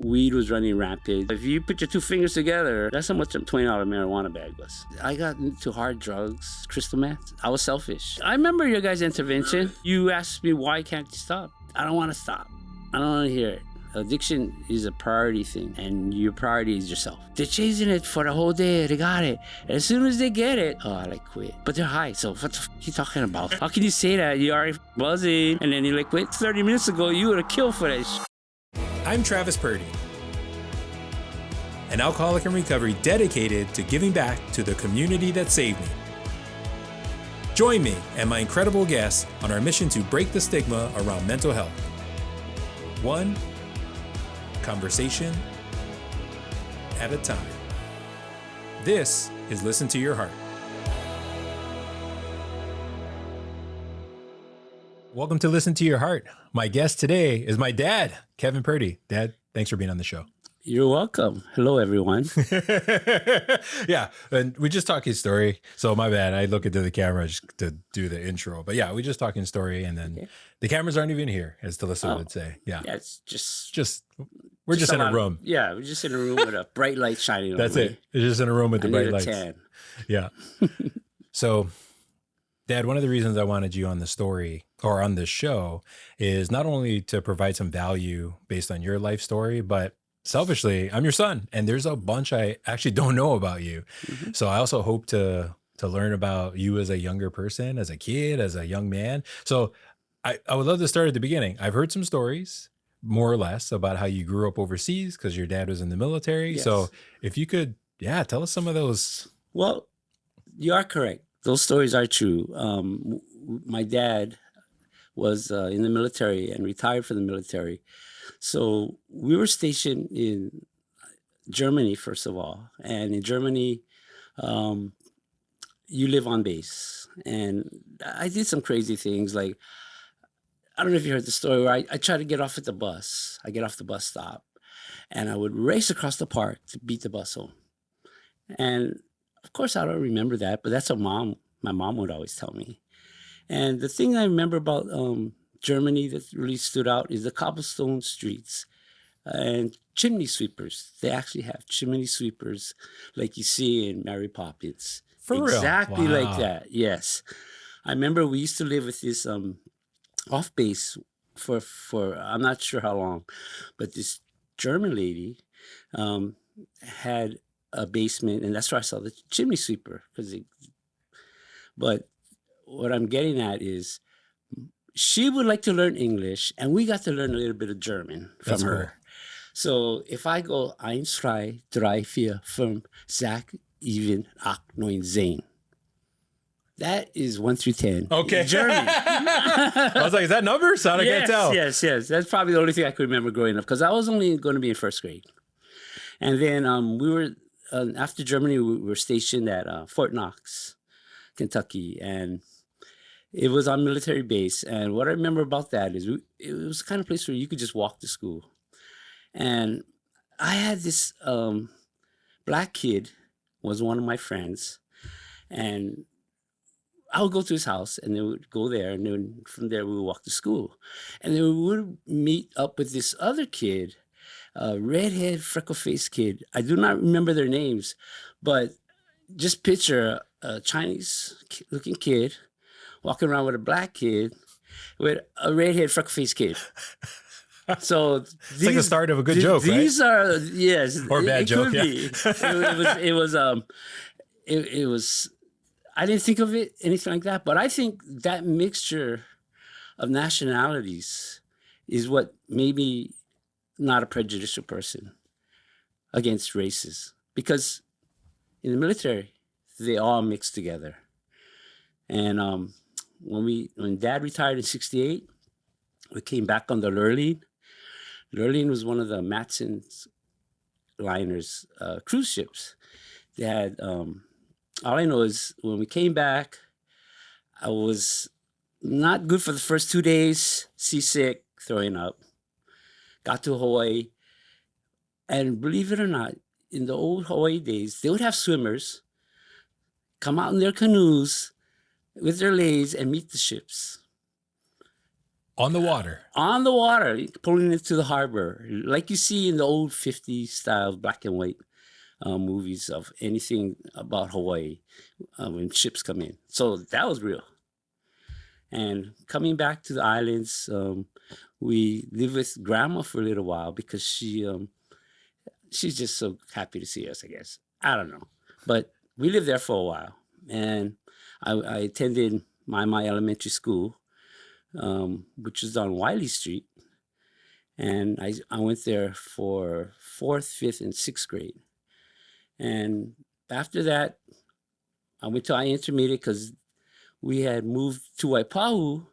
weed was running rampant. If you put your two fingers together, that's how much a $20 marijuana bag was. I got into hard drugs, crystal meth. I was selfish. I remember your guys' intervention. You asked me, why can't you stop? I don't want to stop. I don't want to hear it. Addiction is a priority thing, and your priority is yourself. They're chasing it for the whole day. They got it. And as soon as they get it, I quit. But they're high, so what the f*** are you talking about? How can you say that? You're already buzzing, and then you're like, quit 30 minutes ago, you would have killed for that shit. I'm Travis Purdy, an alcoholic in recovery dedicated to giving back to the community that saved me. Join me and my incredible guests on our mission to break the stigma around mental health. One conversation at a time. This is Listen to Your Heart. Welcome to Listen to Your Heart. My guest today is my dad, Kevin Purdy. Dad, thanks for being on the show. You're welcome. Hello, everyone. Yeah, and we just talked his story. So my bad. I look into the camera just to do the intro. But yeah, we just talking story, and then the cameras aren't even here, as Talissa would say. Yeah, it's just we're just in a room. Yeah, we're just in a room with a bright light shining on me. That's it. It's just in a room with the bright lights. Tan. Yeah. So, Dad, one of the reasons I wanted you on the story or on this show is not only to provide some value based on your life story, but selfishly, I'm your son, and there's a bunch I actually don't know about you. Mm-hmm. So I also hope to learn about you as a younger person, as a kid, as a young man. So I would love to start at the beginning. I've heard some stories, more or less, about how you grew up overseas because your dad was in the military. Yes. So if you could, tell us some of those. Well, you are correct. Those stories are true. My dad was in the military and retired from the military. So we were stationed in Germany, first of all. And in Germany, you live on base. And I did some crazy things. Like, I don't know if you heard the story where I tried to get off at the bus. I get off the bus stop, and I would race across the park to beat the bus home. And of course, I don't remember that, but that's what my mom would always tell me. And the thing I remember about Germany that really stood out is the cobblestone streets and chimney sweepers. They actually have chimney sweepers like you see in Mary Poppins. For real? Exactly Wow. like that, yes. I remember we used to live with this off base for I'm not sure how long, but this German lady had a basement, and that's where I saw the chimney sweeper. But what I'm getting at is she would like to learn English, and we got to learn a little bit of German from her. Cool. So if I go 1, 2, 3, 4, 5, 6, 7, 8, 9, 10. That is 1 through 10. Okay. German. I was like, is that numbers? I can't tell. Yes. That's probably the only thing I could remember growing up, because I was only going to be in first grade. And then we were, after Germany, we were stationed at Fort Knox, Kentucky. And it was on military base. And what I remember about that is it was the kind of place where you could just walk to school. And I had this black kid, was one of my friends. And I would go to his house, and they would go there, and then from there we would walk to school. And then we would meet up with this other kid, a redhead, freckle-faced kid. I do not remember their names, but just picture a Chinese-looking kid walking around with a black kid with a redhead, freckle-faced kid. So it's like the start of a good joke, right? These are, yes. Or a bad joke, could be. It was, I didn't think of it, anything like that, but I think that mixture of nationalities is what made me not a prejudicial person against races. Because in the military, they all mix together. And when Dad retired in 1968, we came back on the Lurleen. Lurleen was one of the Matson's liners, cruise ships. They had, all I know is when we came back, I was not good for the first 2 days, seasick, throwing up. Got to Hawaii, and believe it or not, in the old Hawaii days, they would have swimmers come out in their canoes with their leis and meet the ships. On the water. On the water, pulling it to the harbor, like you see in the old 50s style black and white movies of anything about Hawaii when ships come in. So that was real. And coming back to the islands, we lived with grandma for a little while because she's just so happy to see us, I guess. I don't know. But we lived there for a while. And I attended my elementary school, which is on Wiley Street. And I went there for 4th, 5th, and 6th grade. And after that, I went to I Intermediate because we had moved to Waipahu.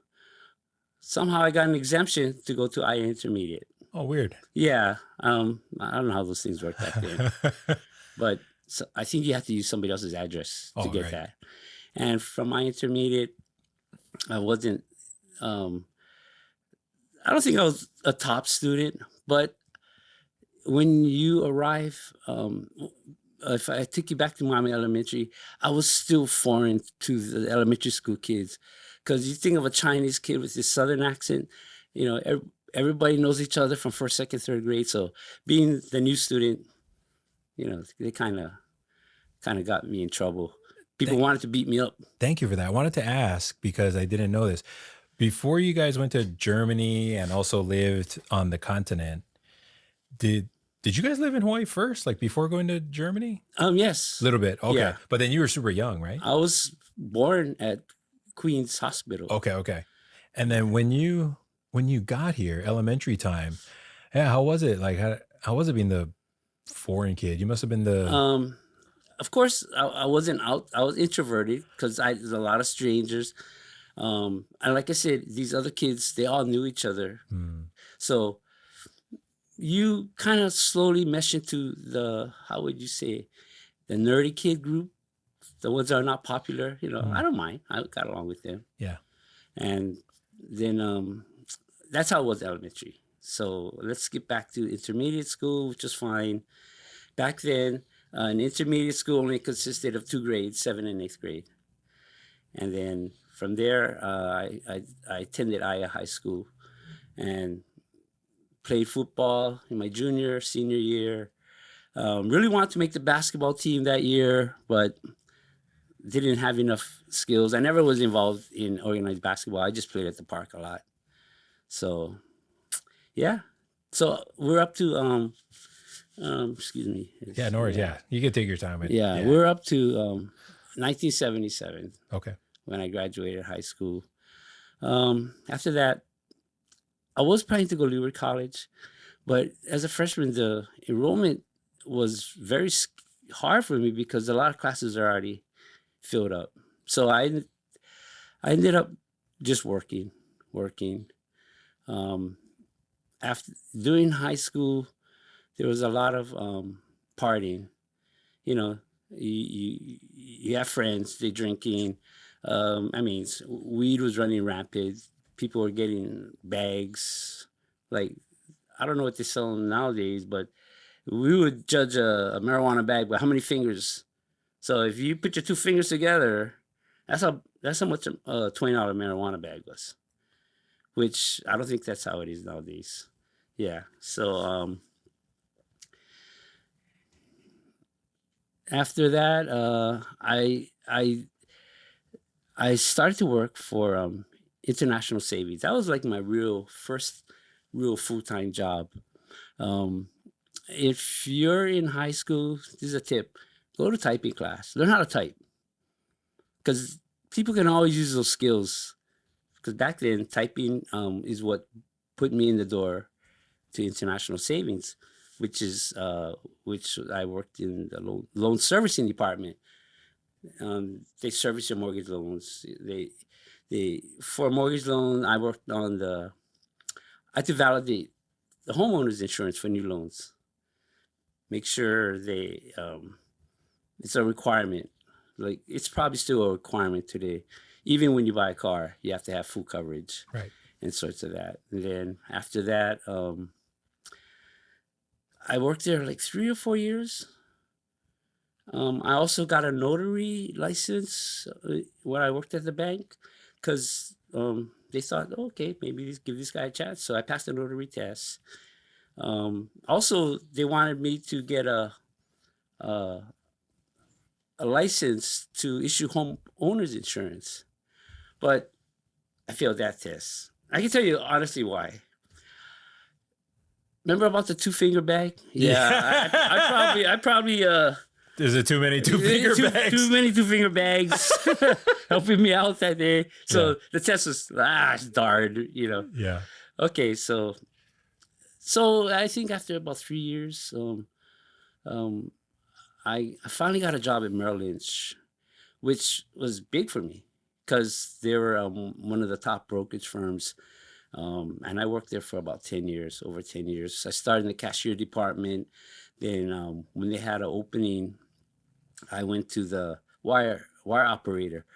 Somehow I got an exemption to go to I Intermediate. Oh, weird. Yeah. I don't know how those things work back then. But so I think you have to use somebody else's address to get that. And from my intermediate, I wasn't, I don't think I was a top student, but when you arrive, if I take you back to Miami Elementary, I was still foreign to the elementary school kids. Because you think of a Chinese kid with this Southern accent, you know, everybody knows each other from 1st, 2nd, 3rd grade. So being the new student, you know, they kind of got me in trouble. People wanted to beat me up. Thank you for that. I wanted to ask because I didn't know this. Before you guys went to Germany and also lived on the continent, did you guys live in Hawaii first, like before going to Germany? Yes. A little bit. Okay. Yeah. But then you were super young, right? I was born at Queens Hospital. Okay. And then when you got here, elementary time, yeah, how was it? Like how was it being the foreign kid? You must have been the Of course, I wasn't out. I was introverted because there's a lot of strangers. And like I said, these other kids, they all knew each other. So you kind of slowly mesh into the, how would you say, the nerdy kid group, the ones that are not popular. You know, I don't mind. I got along with them. Yeah. And then that's how it was elementary. So let's get back to intermediate school, which was fine. Back then, an intermediate school only consisted of 2 grades, 7th and 8th grade. And then from there, I attended Aya High School and played football in my junior, senior year. Really wanted to make the basketball team that year, but didn't have enough skills. I never was involved in organized basketball. I just played at the park a lot. So, yeah. So we're up to excuse me. Yeah, no worries. Yeah, you can take your time. Yeah, we're up to 1977. Okay. When I graduated high school. After that, I was planning to go to Leeward College, but as a freshman, the enrollment was very hard for me because a lot of classes are already filled up. So I ended up just working. After during high school, there was a lot of partying. You know, you have friends, they drinking. Weed was running rampant. People were getting bags. Like, I don't know what they sell nowadays, but we would judge a marijuana bag by how many fingers. So if you put your 2 fingers together, that's how much a $20 marijuana bag was. Which I don't think that's how it is nowadays. Yeah. So after that, I started to work for International Savings. That was like my first real full-time job. If you're in high school, this is a tip: go to typing class. Learn how to type, because people can always use those skills. Because back then, typing is what put me in the door to International Savings, which I worked in the loan servicing department. They service your mortgage loans. For a mortgage loan, I worked on I had to validate the homeowner's insurance for new loans. Make sure it's a requirement. Like, it's probably still a requirement today. Even when you buy a car, you have to have full coverage. Right. And sorts of that. And then after that, I worked there like 3 or 4 years. I also got a notary license when I worked at the bank, because they thought, okay, maybe give this guy a chance. So I passed the notary test. Also, they wanted me to get a license to issue homeowners insurance, but I failed that test. I can tell you honestly why. Remember about the 2-finger bag? Yeah, I probably Is it too many 2-finger bags? Too many 2-finger bags helping me out that day. So the test was darn, Yeah. Okay, so I think after about 3 years, I finally got a job at Merrill Lynch, which was big for me because they were one of the top brokerage firms. And I worked there for about 10 years, over 10 years. I started in the cashier department. Then when they had an opening, I went to the wire operator,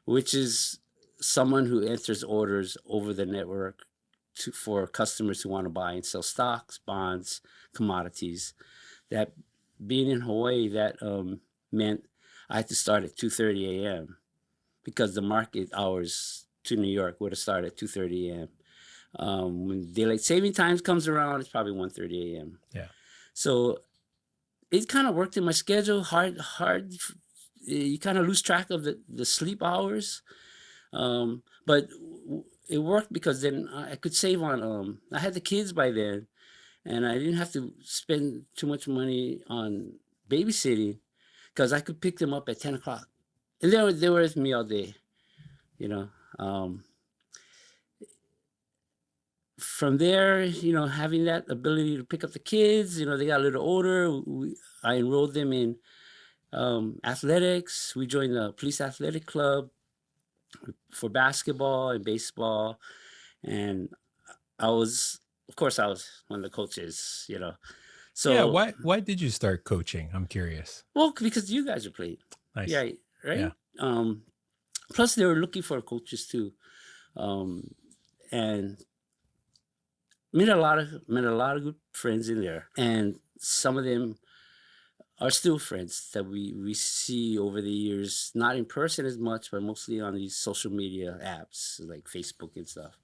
which is someone who enters orders over the network for customers who want to buy and sell stocks, bonds, commodities. That being in Hawaii, that meant I had to start at 2:30 a.m. because the market hours to New York would have started at 2:30 a.m. When daylight saving times comes around, it's probably 1:30 a.m. Yeah. So it kind of worked in my schedule. Hard. You kind of lose track of the sleep hours, but it worked because then I could save on. I had the kids by then, and I didn't have to spend too much money on babysitting because I could pick them up at 10 o'clock, and they were with me all day, From there, having that ability to pick up the kids, they got a little older. I enrolled them in athletics. We joined the police athletic club for basketball and baseball. And I was one of the coaches, So yeah, why did you start coaching? I'm curious. Well, because you guys are playing. Nice. Yeah, right? Yeah. Plus, they were looking for coaches too. And met a lot of good friends in there, and some of them are still friends that we see over the years, not in person as much, but mostly on these social media apps like Facebook and stuff.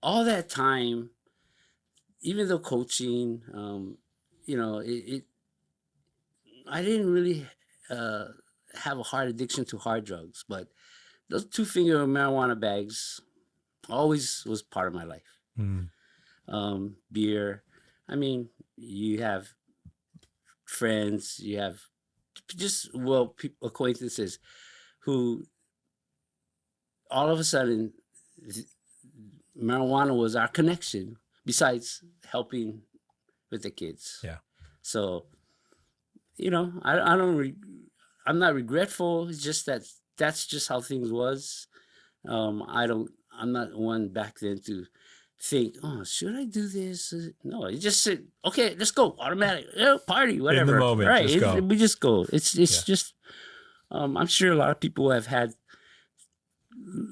All that time, even though coaching, I didn't really have a hard addiction to hard drugs, but those 2-finger marijuana bags always was part of my life. Beer. I mean, you have friends, you have acquaintances who all of a sudden marijuana was our connection besides helping with the kids. Yeah. So, I'm not regretful. It's just that's just how things was. I'm not one back then to think, oh, should I do this? No, you just said, okay, let's go, automatic, party, whatever. In the moment, right? just go. We just go. It's just. I'm sure a lot of people have had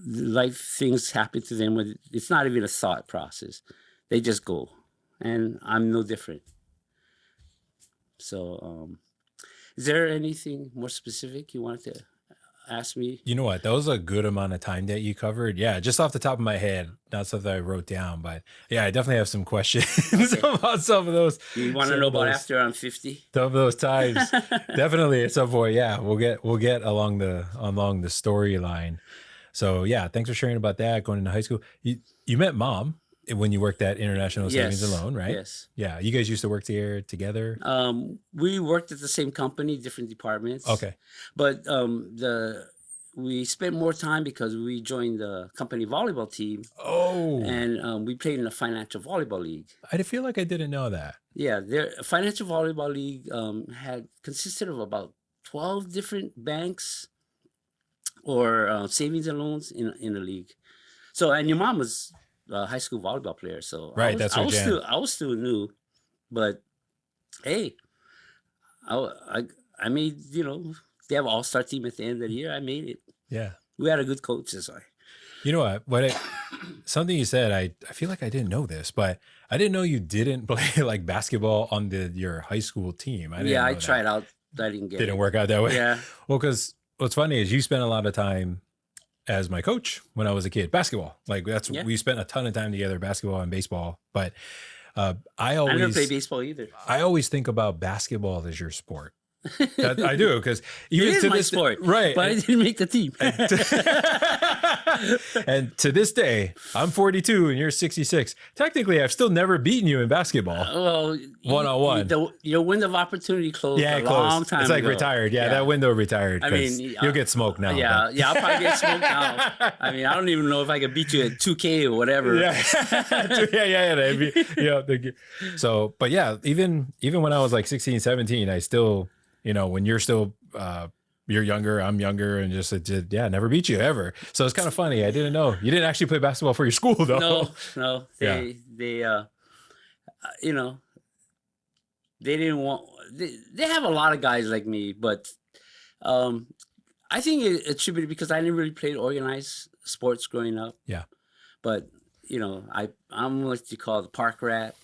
life things happen to them where it's not even a thought process. They just go, and I'm no different. So, is there anything more specific you wanted to ask me? You know what? That was a good amount of time that you covered. Yeah, just off the top of my head, not something I wrote down, but yeah, I definitely have some questions about some of those. You want to know about after I'm 50? Some of those times, definitely at some point. Yeah, we'll get along the storyline. So yeah, thanks for sharing about that. Going into high school, you met Mom when you worked at International Savings and Loan, right? Yes. Yeah, you guys used to work together. We worked at the same company, different departments. Okay. But we spent more time because we joined the company volleyball team. Oh. And we played in a financial volleyball league. I feel like I didn't know that. Yeah, the financial volleyball league had consisted of about 12 different banks or savings and loans in the league. So, and your mom was a high school volleyball player, so right, that's her jam. I was still new, but hey, I made, they have an all-star team at the end of the year. I made it. Yeah, we had a good coach. Sorry. You know what? Something you said, I feel like I didn't know this, but I didn't know you didn't play like basketball on your high school team. I tried out. I didn't get it. Didn't work out that way. Yeah. Well, because what's funny is you spent a lot of time as my coach when I was a kid, basketball. Like Yeah. we spent a ton of time together, basketball and baseball. But I I never played always, baseball either. I always think about basketball as your sport. I do, because It even is to my this sport, right? but I didn't make the team. And to this day, I'm 42 and you're 66. Technically, I've still never beaten you in basketball. Well, One-on-one. Your window of opportunity closed Yeah, a close. long time It's like ago. retared. Yeah, that window retired. I 'cause mean, you'll get smoked now. Yeah, but- yeah, I'll probably get smoked now. I mean, I don't even know if I could beat you at 2K or whatever. Yeah, that'd be- So, but yeah, even when I was like 16, 17, I still, when you're still, you're younger, I'm younger, and just never beat you ever. So it's kind of funny. I didn't know you didn't actually play basketball for your school though. No. Yeah. They didn't want. They have a lot of guys like me, but I think it attributed because I didn't really play organized sports growing up. Yeah. But I'm what you call the park rat.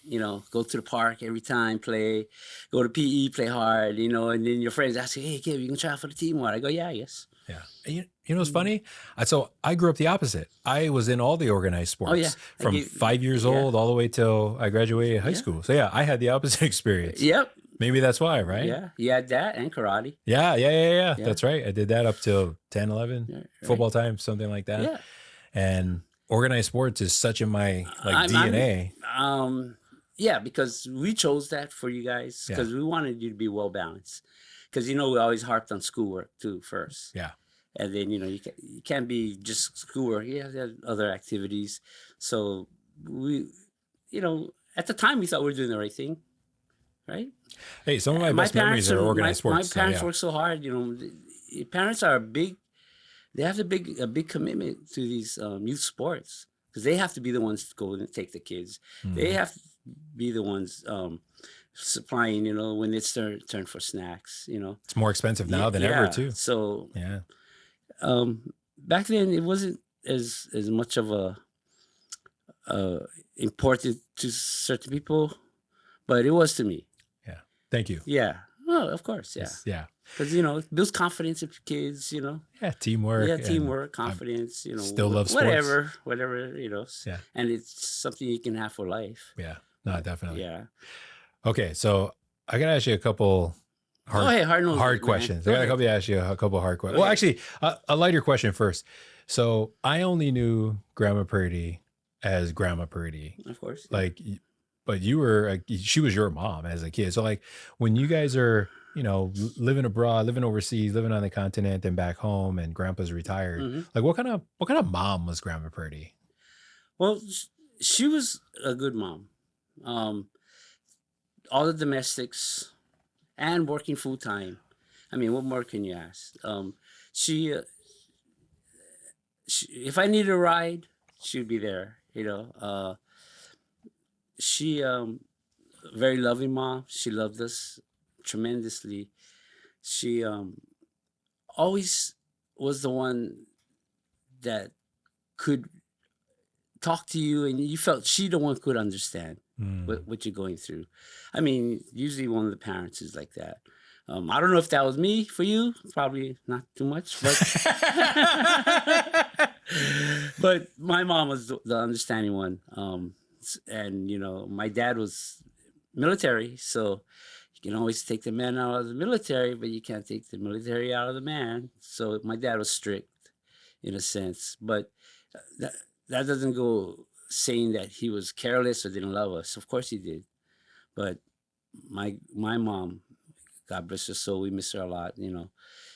Go to the park every time, play, go to PE, play hard. And then your friends ask you, "Hey, kid, you can try out for the team?" What? I go, "Yeah, I guess." Yeah. And you know what's funny? So I grew up the opposite. I was in all the organized sports yeah. from 5 years old all the way till I graduated high school. So yeah, I had the opposite experience. Yep. Maybe that's why, right? Yeah. You had that and karate. Yeah. That's right. I did that up till 10, 11, Yeah, right. football time, something like that. Yeah. And organized sports is such in my DNA. Yeah, because we chose that for you guys because we wanted you to be well balanced. Because we always harped on schoolwork too first. Yeah. And then you can't be just schoolwork. You have other activities. So we, at the time we thought we were doing the right thing, right? Hey, some of my best memories are organized sports. My parents work so hard. Parents are they have a big commitment to these youth sports because they have to be the ones to go and take the kids. Mm-hmm. They have to be the ones supplying, when it's their turn for snacks, It's more expensive now than ever too. So yeah. Back then it wasn't as much of a important to certain people, but it was to me. Yeah. Thank you. Yeah. Well, of course. Yeah. Yeah. Because it builds confidence in kids. Yeah, teamwork. Yeah, teamwork, confidence. still love sports. Whatever. Yeah. And it's something you can have for life. Yeah. No, definitely. Yeah. Okay, so I gotta ask you a couple hard questions. I gotta ask you a couple hard questions. Well, actually, a lighter question first. So I only knew Grandma Purdy as Grandma Purdy. Of course. But she was your mom as a kid. So when you guys are, living abroad, living overseas, living on the continent and back home, and Grandpa's retired, Mm-hmm. what kind of mom was Grandma Purdy? Well, she was a good mom. All the domestics and working full time. I mean, what more can you ask? She, if I needed a ride, she'd be there. She very loving mom. She loved us tremendously. She always was the one that could talk to you, and you felt she the one could understand what you're going through. I mean, usually one of the parents is like that. I don't know if that was me for you. Probably not too much, but but my mom was the understanding one. And my dad was military, so you can always take the man out of the military, but you can't take the military out of the man. So my dad was strict in a sense, but that doesn't go saying that he was careless or didn't love us. Of course he did. But my mom, God bless her soul, we miss her a lot.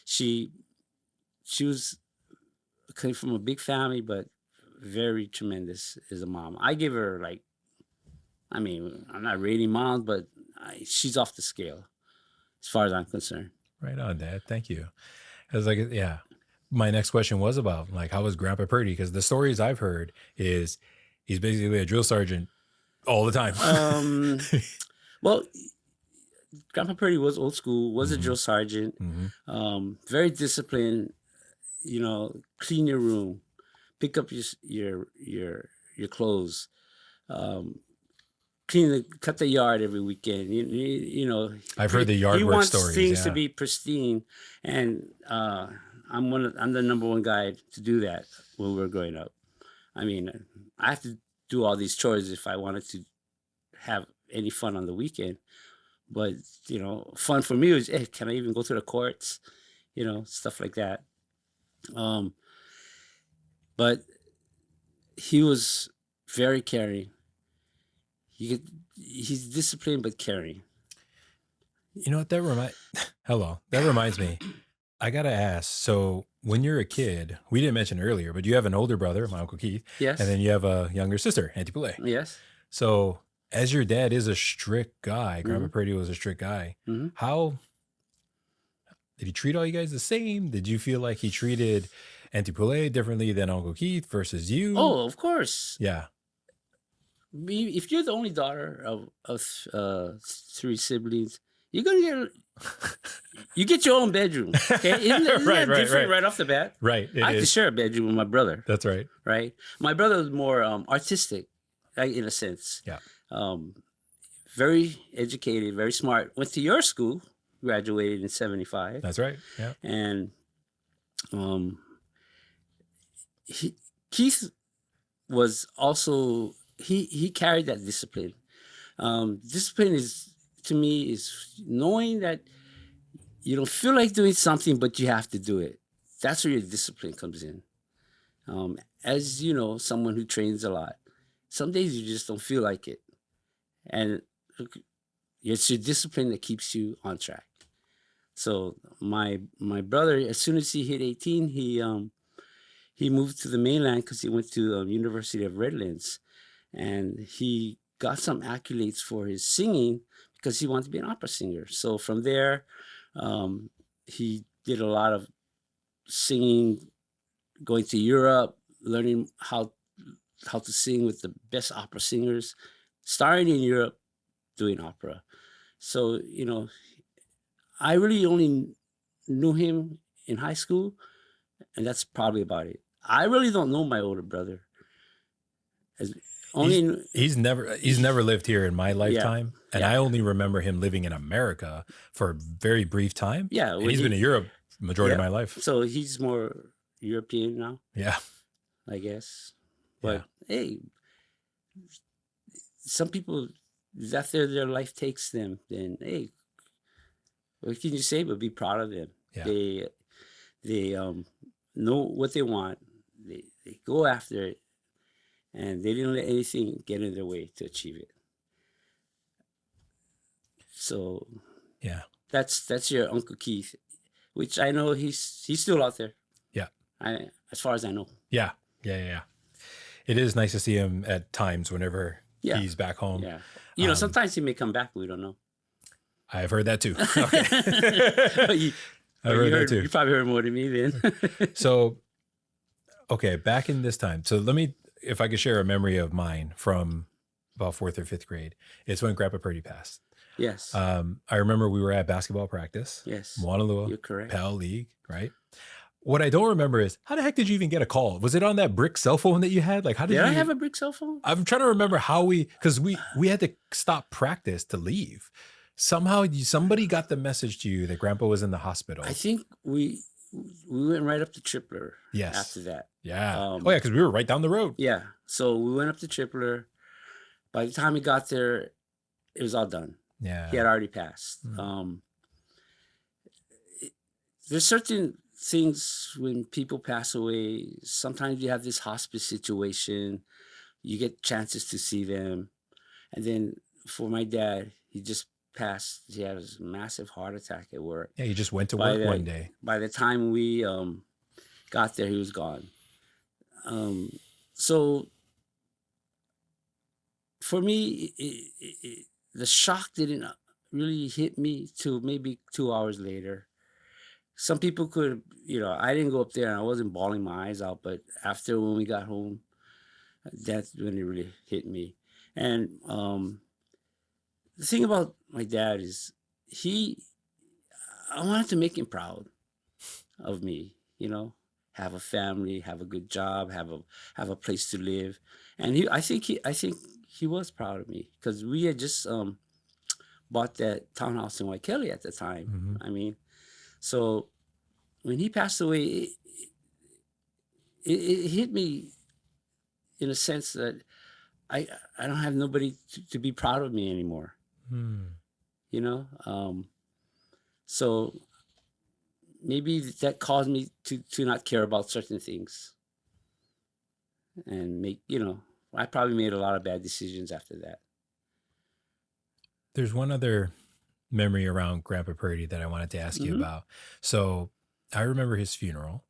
She came from a big family, but very tremendous as a mom. I give her I'm not rating moms, but she's off the scale as far as I'm concerned. Right on, Dad. Thank you. I was my next question was about how was Grandpa Purdy? Because the stories I've heard is he's basically a drill sergeant all the time. Well, Grandpa Purdy was old school, was a drill sergeant, very disciplined. Clean your room, pick up your clothes, cut the yard every weekend. I've heard the yard work stories. He wants things to be pristine, and I'm the number one guy to do that when we were growing up. I mean, I have to do all these chores if I wanted to have any fun on the weekend. But fun for me was, hey, can I even go to the courts? Stuff like that. But he was very caring. He's disciplined but caring. You know what that reminds me. I gotta ask. So when you're a kid, we didn't mention earlier, but you have an older brother, my Uncle Keith, Yes. and then you have a younger sister, Auntie Pule. Yes. So as your dad is a strict guy, Grandpa Mhm. Purdy was a strict guy. Mhm. How did he treat all you guys the same? Did you feel like he treated Auntie Pule differently than Uncle Keith versus you? Oh, of course. Yeah. If you're the only daughter of three siblings, you're gonna get your own bedroom. Okay, isn't that Right, different right off the bat? Right. I have to share a bedroom with my brother. That's right. Right. My brother was more artistic, right, in a sense. Yeah. Very educated, very smart. Went to your school, graduated in '75. That's right. Yeah. And Keith was also he carried that discipline. Discipline is, to me, is knowing that you don't feel like doing something, but you have to do it. That's where your discipline comes in. As you know, someone who trains a lot, some days you just don't feel like it, and it's your discipline that keeps you on track. So my brother, as soon as he hit 18, he moved to the mainland because he went to University of Redlands, and he got some accolades for his singing because he wanted to be an opera singer. So from there, he did a lot of singing, going to Europe, learning how to sing with the best opera singers, starring in Europe, doing opera. So I really only knew him in high school, and that's probably about it. I really don't know my older brother. He's never lived here in my lifetime, and yeah. I only remember him living in America for a very brief time. Yeah, and he's been in Europe majority of my life. So he's more European now. Yeah, I guess. But hey, some people, if that's their life takes them, then hey, what can you say but be proud of them? Yeah. They know what they want. They go after it, and they didn't let anything get in their way to achieve it. So yeah, that's your Uncle Keith, which I know he's still out there. Yeah, as far as I know. Yeah. It is nice to see him at times whenever he's back home. Yeah, sometimes he may come back. We don't know. I've heard that too. Okay. I've heard that too. You probably heard more than me then. So, okay, back in this time. So if I could share a memory of mine from about 4th or 5th grade, it's when Grandpa Purdy passed. Yes. I remember we were at basketball practice. Yes. Moanalua. You're correct. PAL League, right? What I don't remember is, how the heck did you even get a call? Was it on that brick cell phone that you had? Like, how did I have a brick cell phone? I'm trying to remember how because we had to stop practice to leave. Somehow somebody got the message to you that Grandpa was in the hospital. I think we went right up to Tripler. Yes. After that. Yeah. Because we were right down the road. Yeah. So we went up to Tripler. By the time we got there, it was all done. Yeah. He had already passed. There's certain things when people pass away. Sometimes you have this hospice situation. You get chances to see them. And then for my dad, he just passed. He had a massive heart attack at work. Yeah, he just went to work one day. By the time we got there, he was gone. So for me, the shock didn't really hit me till maybe 2 hours later. Some people could, I didn't go up there and I wasn't bawling my eyes out, but after when we got home, that's when it really hit me. And the thing about my dad is I wanted to make him proud of me, have a family, have a good job, have a place to live. And I think he was proud of me because we had just bought that townhouse in Waikele at the time. Mm-hmm. I mean, so when he passed away, it hit me in a sense that I I don't have nobody to be proud of me anymore. Hmm. You know, so maybe that caused me to not care about certain things and make I probably made a lot of bad decisions after that. There's one other memory around Grandpa Purdy that I wanted to ask you Hmm. about. So I remember his funeral,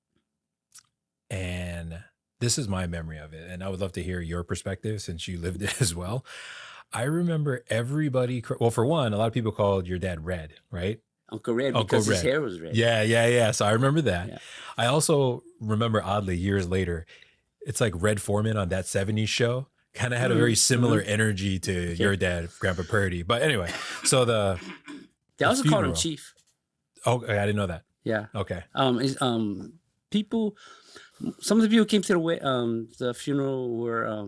and this is my memory of it. And I would love to hear your perspective since you lived it as well. I remember everybody, well, for one, a lot of people called your dad Red, right? Uncle Red, Uncle because his Red. hair was red. Yeah, yeah, yeah. So I remember that. Yeah. I also remember, oddly, years later, it's like Red Foreman on that 70s show kind of had a very similar Mm-hmm. energy to Okay. your dad, Grandpa Purdy. But anyway, so They also called him funeral. Chief. Oh, I didn't know that. Yeah. Okay. People, some of the people who came to the funeral were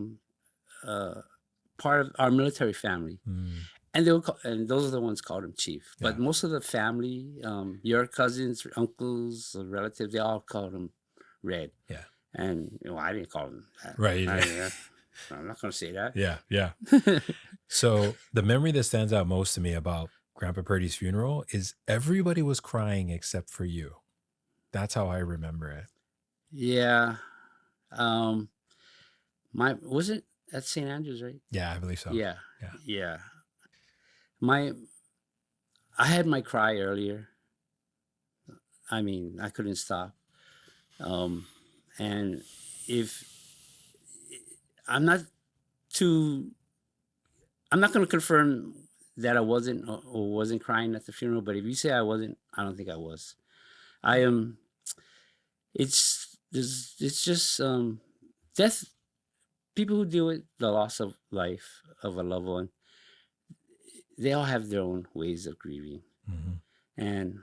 part of our military family, and and those are the ones called him Chief. But Yeah. most of the family, your cousins, uncles, relatives, they all called him Red. Yeah. And I didn't call him that. Right. I'm not going to say that. Yeah. Yeah. So the memory that stands out most to me about Grandpa Purdy's funeral is everybody was crying except for you. That's how I remember it. Yeah. Was it at St. Andrews, right? Yeah, I believe so. Yeah. Yeah. Yeah. I had my cry earlier. I mean, I couldn't stop. And if I'm not going to confirm that I wasn't or wasn't crying at the funeral, but if you say I wasn't, I don't think I was. I am. It's just death. People who deal with the loss of life of a loved one, they all have their own ways of grieving, and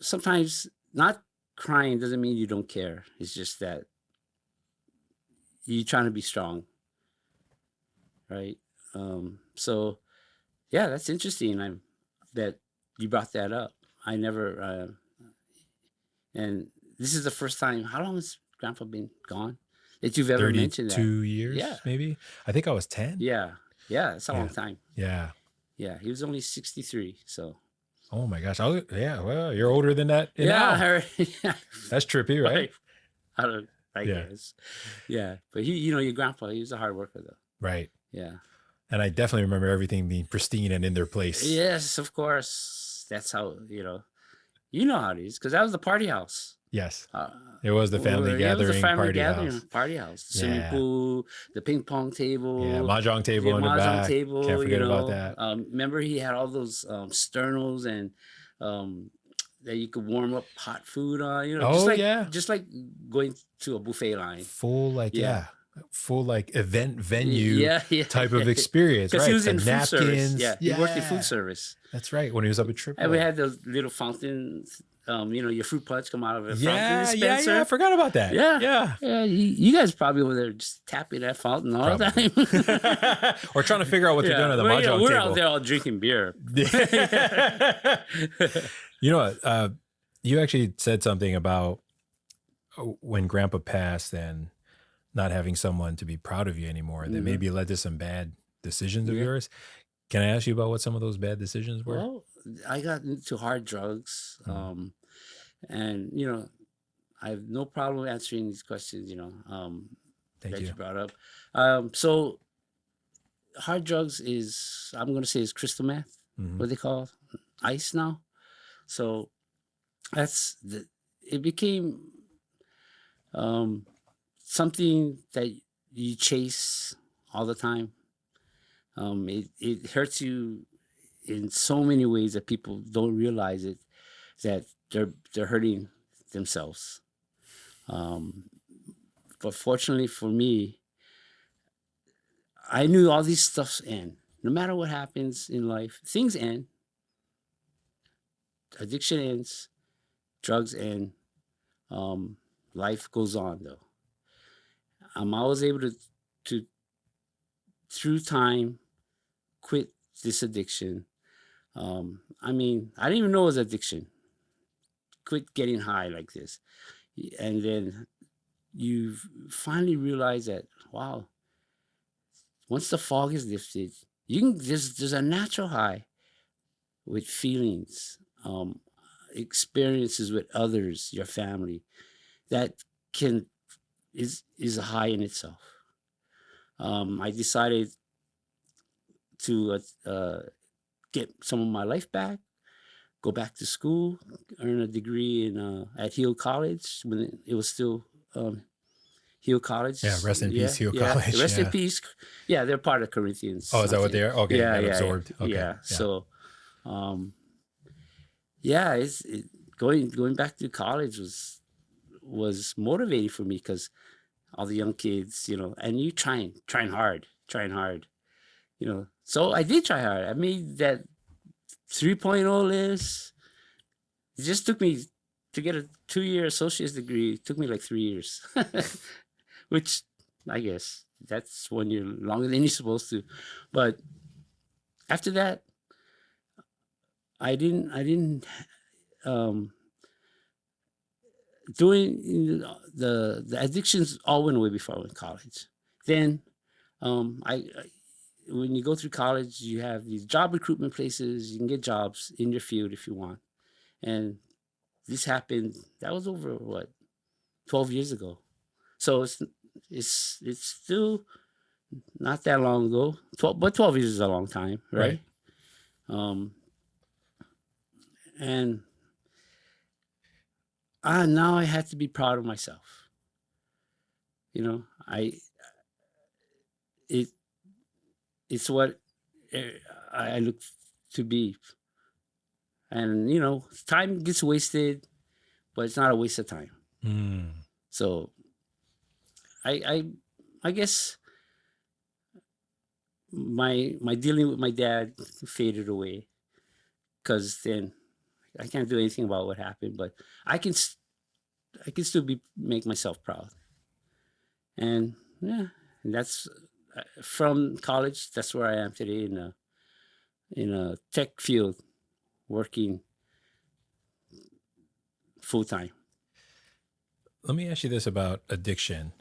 sometimes not crying doesn't mean you don't care. It's just that you're trying to be strong, right? So yeah, that's interesting. That you brought that up. I never, and this is the first time. How long has Grandpa been gone that you've ever mentioned that? 32 years, Yeah. maybe. I think I was 10. Yeah, it's a long time. Yeah. Yeah, he was only 63. So. Oh my gosh. Well, you're older than that now. I heard. That's trippy, right? I guess. Yeah, but your grandpa, he was a hard worker though. Right. Yeah. And I definitely remember everything being pristine and in their place. Yes, of course. That's how how it is, because that was the party house. Yes. It was the family gathering, It was the family party gathering house. Party house. The swimming pool, the ping pong table. Yeah, mahjong table in the back. Table, Can't forget about that. Remember he had all those sternos and that you could warm up hot food on. Just like going to a buffet line. Full event venue type of experience, right? Because he was in napkins. Food service. Yeah, he worked in food service. That's right. When he was up at Triple. And we had those little fountains. Your fruit punch come out of a fountain dispenser. Yeah, I forgot about that. Yeah. You guys probably were there just tapping that fountain all the time. Or trying to figure out what they're doing at the mahjong table. We're out there all drinking beer. You know what? You actually said something about when Grandpa passed and not having someone to be proud of you anymore that maybe led to some bad decisions of yours. Can I ask you about what some of those bad decisions were? Well, I got into hard drugs. And, I have no problem answering these questions, Thank you brought up. So hard drugs I'm going to say is crystal meth, what they call ice now. So it became something that you chase all the time. It hurts you in so many ways that people don't realize it, that they're hurting themselves. But fortunately for me, I knew all these stuffs end. No matter what happens in life, things end. Addiction ends, drugs end. Life goes on though. I was able to through time quit this addiction. I mean, I didn't even know it was addiction. Quit getting high like this. And then you finally realize that, wow, once the fog is lifted, you can there's a natural high with feelings, experiences with others, your family, that can is a high in itself. I decided to get some of my life back, go back to school, earn a degree in at Hill College when it was still Hill College. Yeah, rest in peace, Hill yeah. College. Rest in Yeah. peace. Yeah, they're part of Corinthians. Oh, is that I what think. they are? Okay, Yeah, got yeah, absorbed. yeah. Okay. Yeah. So, yeah, going back to college was motivating for me because all the young kids, and you trying hard, So I did try hard. I made that 3.0 list. It just took me to get a 2-year associate's degree. It took me like 3 years, which I guess that's 1 year longer than you're supposed to. But after that, I didn't doing the addictions all went away before I went to college. Then I when you go through college, you have these job recruitment places. You can get jobs in your field if you want. And this happened. That was over what 12 years ago. So it's still not that long ago. 12 years is a long time, right? And now I had to be proud of myself. It's what I look to be. And time gets wasted, but it's not a waste of time. So I guess my dealing with my dad faded away, because then I can't do anything about what happened, but I can still make myself proud. And yeah, and that's from college. That's where I am today in a tech field, working full time. Let me ask you this about addiction.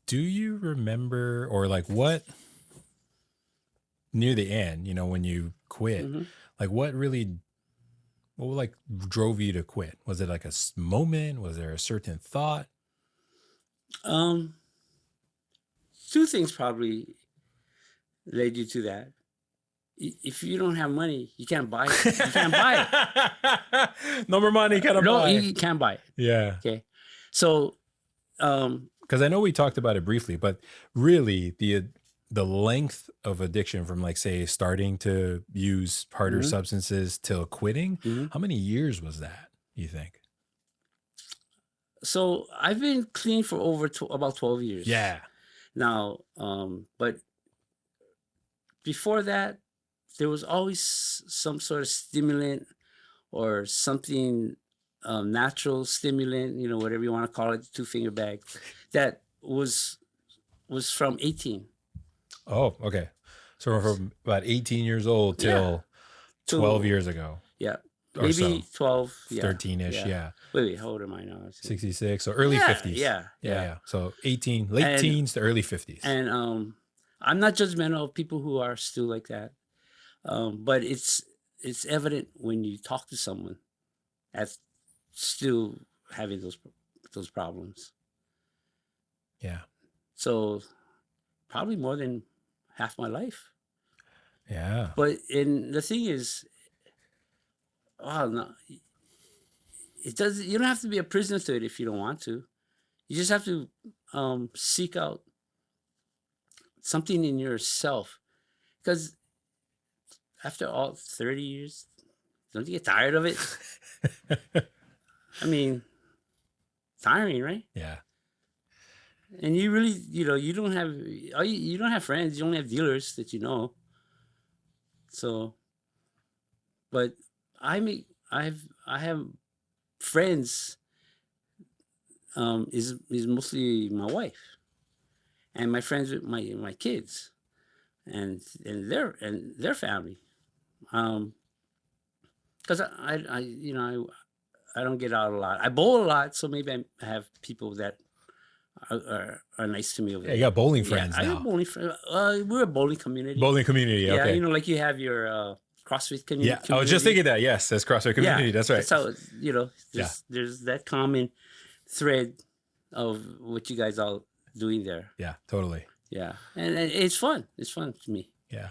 Do you remember, or like what near the end, when you quit, like what drove you to quit? Was it like a moment? Was there a certain thought? Two things probably led you to that. If you don't have money, you can't buy it. You can't buy it. No more money, can't buy. No, you can't buy it. Yeah. Okay. So, because I know we talked about it briefly, but really the length of addiction from, like, say, starting to use harder substances till quitting, how many years was that, you think? So I've been clean for over about 12 years. Yeah. Now, but before that, there was always some sort of stimulant or something, natural stimulant, whatever you want to call it, 2-finger bag, that was from 18. Oh, okay. So from about 18 years old till 12 years ago. Yeah. Or Maybe so. 12. 13-ish, yeah. Wait, how old am I now? 66, so early 50s. Yeah. So 18, late teens to early 50s. And I'm not judgmental of people who are still like that. But it's evident when you talk to someone that's still having those problems. Yeah. So probably more than half my life. Yeah. But the thing is, no, it does. You don't have to be a prisoner to it if you don't want to. You just have to seek out something in yourself, because after all 30 years, don't you get tired of it? I mean, tiring, right? Yeah. And you really, you don't have friends. You only have dealers that you know. So, but I have friends. Is mostly my wife, and my friends with my kids, and their family. because I don't get out a lot. I bowl a lot, so maybe I have people that are nice to me over Yeah, you there. got bowling Yeah, friends I now. got bowling friends. We're a bowling community. Bowling community. Yeah, Okay. like you have your CrossFit community. Yeah, I was just thinking that. Yes, that's CrossFit community. Yeah, That's right. that's how there's that common thread of what you guys all doing there. Yeah, totally. Yeah, and it's fun. It's fun to me. Yeah.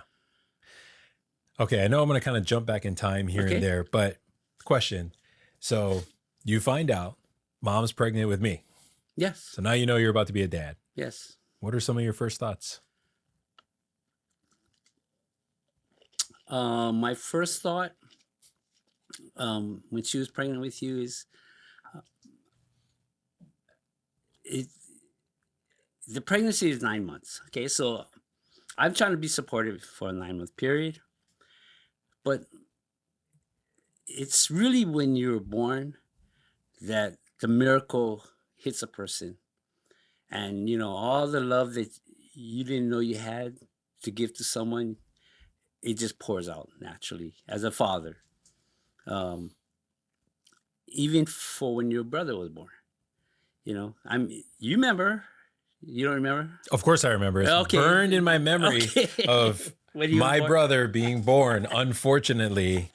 Okay, I know I'm going to kind of jump back in time here Okay. and there, but question. So you find out mom's pregnant with me. Yes. So now you know you're about to be a dad. Yes. What are some of your first thoughts? My first thought when she was pregnant with you is the pregnancy is 9 months. Okay, so I'm trying to be supportive for a 9-month period, but it's really when you're born that the miracle hits a person, and all the love that you didn't know you had to give to someone, it just pours out naturally as a father. Even for when your brother was born, you remember? You don't remember? Of course I remember. It's Okay. burned in my memory Okay. of When you were my born? brother being born. Unfortunately,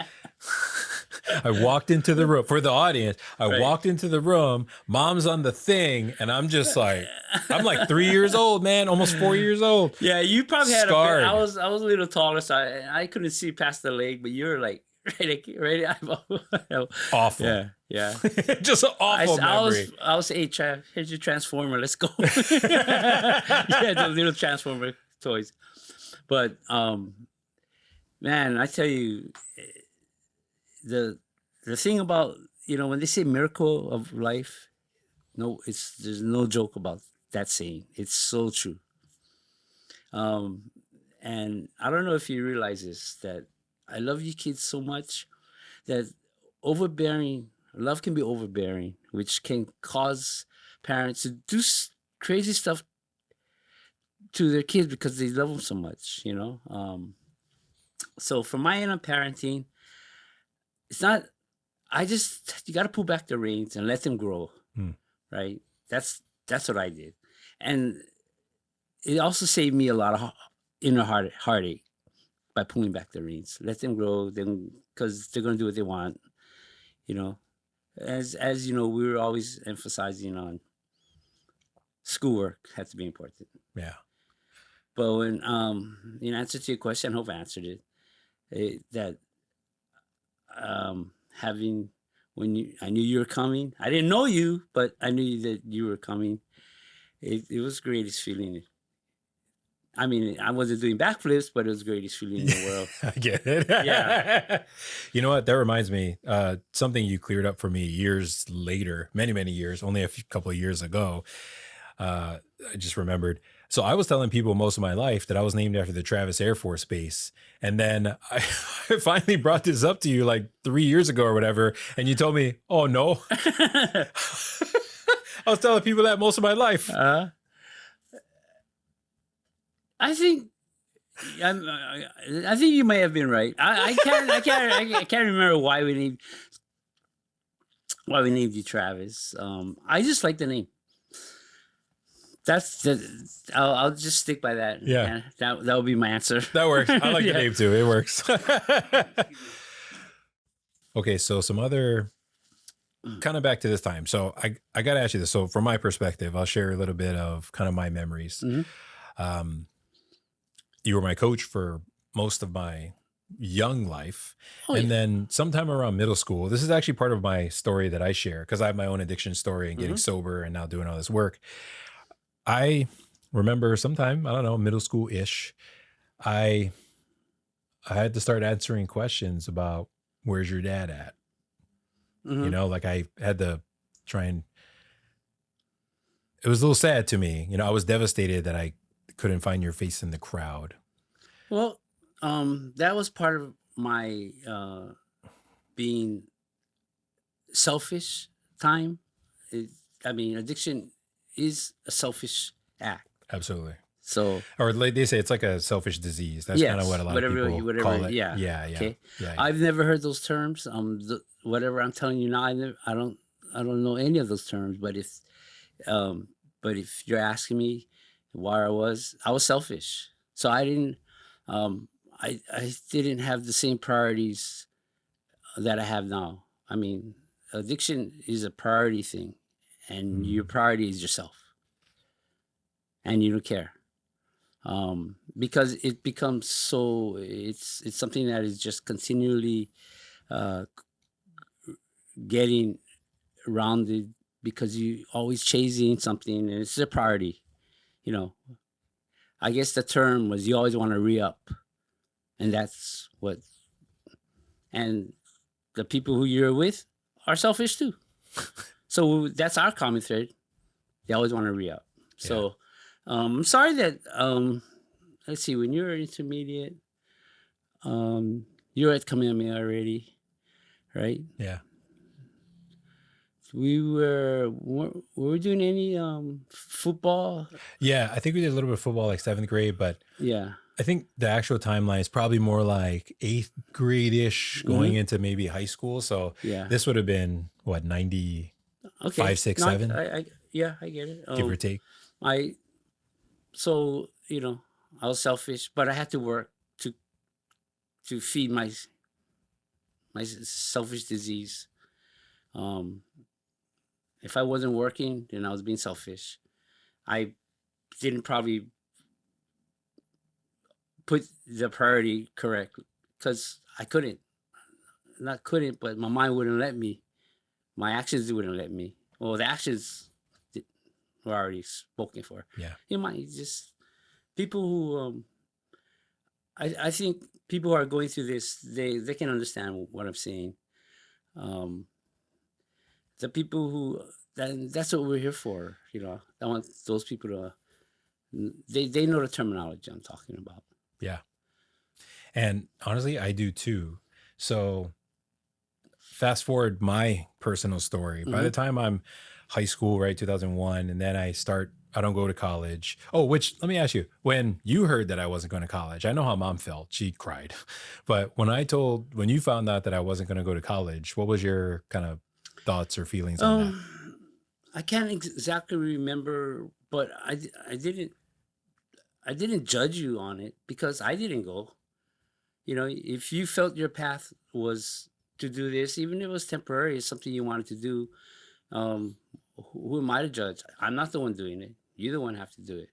I walked into the room for the audience. I Right. walked into the room. Mom's on the thing, and I'm just like, I'm like 3 years old, man, almost 4 years old. Yeah, you probably had Scarred. I was a little taller, so I couldn't see past the leg, but you're like right. Awful. Yeah. Just an awful memory. I was hey, here's your transformer. Let's go. Yeah, the little transformer toys. But man, I tell you, the thing about when they say miracle of life, there's no joke about that saying. It's so true. And I don't know if you realize this, that I love you kids so much that love can be overbearing, which can cause parents to do crazy stuff to their kids because they love them so much, So from my end of parenting, it's not, you got to pull back the reins and let them grow, right? That's what I did. And it also saved me a lot of inner heartache by pulling back the reins. Let them grow, because they're going to do what they want, As you know, we were always emphasizing on schoolwork had to be important. Yeah. But when, in answer to your question, I hope I answered it, that I knew you were coming. I didn't know you, but I knew that you were coming. It was the greatest feeling. I mean, I wasn't doing backflips, but it was the greatest feeling in the world. I get it. Yeah. You know what? That reminds me, something you cleared up for me years later, many, many years, only a couple of years ago. I just remembered. So I was telling people most of my life that I was named after the Travis Air Force Base. And then I finally brought this up to you like 3 years ago or whatever. And you told me, oh, no. I was telling people that most of my life. I think you may have been right. I can't remember why we named you Travis. I just like the name. I'll just stick by that. Yeah. That will be my answer. That works. I like Yeah. the name too. It works. Okay, so some other kind of back to this time. So I got to ask you this. So from my perspective, I'll share a little bit of kind of my memories. Mhm. You were my coach for most of my young life. Oh, And yeah. then sometime around middle school, this is actually part of my story that I share because I have my own addiction story and getting Mhm. sober and now doing all this work. I remember sometime, I don't know, middle school-ish, I had to start answering questions about where's your dad at? Mhm. Like I had to try and, it was a little sad to me. I was devastated that I couldn't find your face in the crowd. Well, that was part of my being selfish time. Addiction is a selfish act. Absolutely. So Or like they say, it's like a selfish disease. That's kind of yes, what a lot of people call it. yeah. Yeah, yeah, Okay. yeah. I've never heard those terms. Whatever I'm telling you now, I don't know any of those terms. Um, but if you're asking me why I was selfish. So I didn't, I didn't have the same priorities that I have now. I mean, addiction is a priority thing, and your priority is yourself, and you don't care. Because it becomes so it's something that is just continually uh, getting rounded because you always chasing something and it's a priority. You know, I guess the term was you always want to re-up, and that's what. And the people who you're with are selfish too. So that's our common thread. They always want to re-up. So I'm sorry that let's see, when you're intermediate, you're at Kamehameha already, right? Yeah. Were we doing any football? Yeah, I think we did a little bit of football like 7th grade, but Yeah. I think the actual timeline is probably more like 8th grade-ish going into maybe high school. So Yeah. this would have been what, 90, Okay. 5, 6, No, 7, yeah, I get it. give or take. So I was selfish, but I had to work to feed my selfish disease. If I wasn't working, then I was being selfish. I didn't probably put the priority correct because I couldn't. Not couldn't, but my mind wouldn't let me. My actions wouldn't let me. Well, the actions were already spoken for. Yeah. You might just people who I think people who are going through this, they can understand what I'm saying. The people who that's what we're here for. I want those people to they know the terminology I'm talking about. Yeah. And honestly, I do too. So fast forward my personal story. By the time I'm high school, right, 2001, and then I don't go to college. Oh, which let me ask you, when you heard that I wasn't going to college, I know how mom felt. She cried. But when you found out that I wasn't going to go to college, what was your kind of thoughts or feelings on that? I can't exactly remember, but I didn't judge you on it because I didn't go. If you felt your path was to do this, even if it was temporary, it's something you wanted to do. Who am I to judge? I'm not the one doing it. You're the one who have to do it.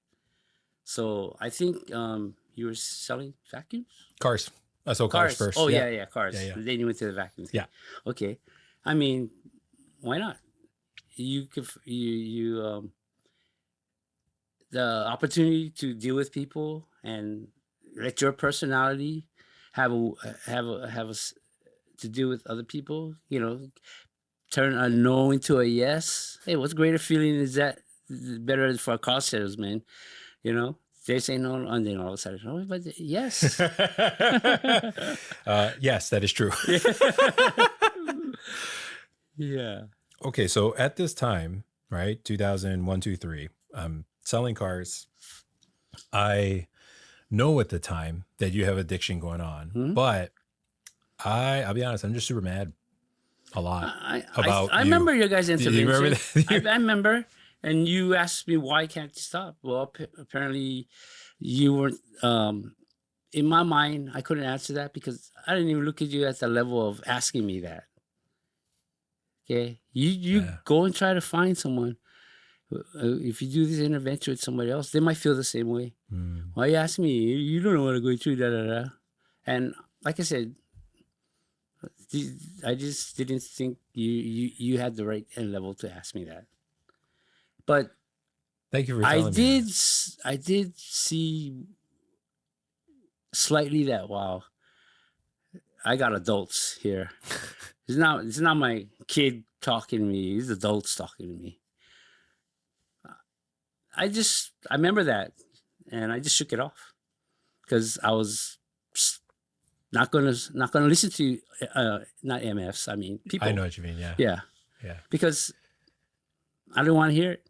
So I think you were selling vacuums? Cars. I sold cars first. Oh, yeah, cars. Yeah. Then you went to the vacuum thing. Yeah. Okay. I mean, why not? You could the opportunity to deal with people and let your personality have to deal with other people. Turn a no into a yes. Hey, what's greater feeling is that better for a car salesman? They say no, and then all of a sudden, oh, but yes. Yes, that is true. Yeah. Okay, so at this time, right, 2001, 2, 3, selling cars. I know at the time that you have addiction going on, but I'll be honest, I'm just super mad a lot about I remember your guys' intervention. Do you remember that? I remember, and you asked me why can't you stop? Well, apparently you weren't. In my mind, I couldn't answer that because I didn't even look at you at the level of asking me that. Okay, you go and try to find someone. If you do this intervention with somebody else, they might feel the same way. Why you ask me? You don't know what I'm going through, da. And like I said, I just didn't think you had the right level to ask me that. But thank you for telling me. I did see slightly that I got adults here. It's not my kid talking to me. It's adults talking to me. I remember that, and I just shook it off because I was not gonna listen to not MFs. I mean people. I know what you mean. Yeah. Because I don't want to hear it.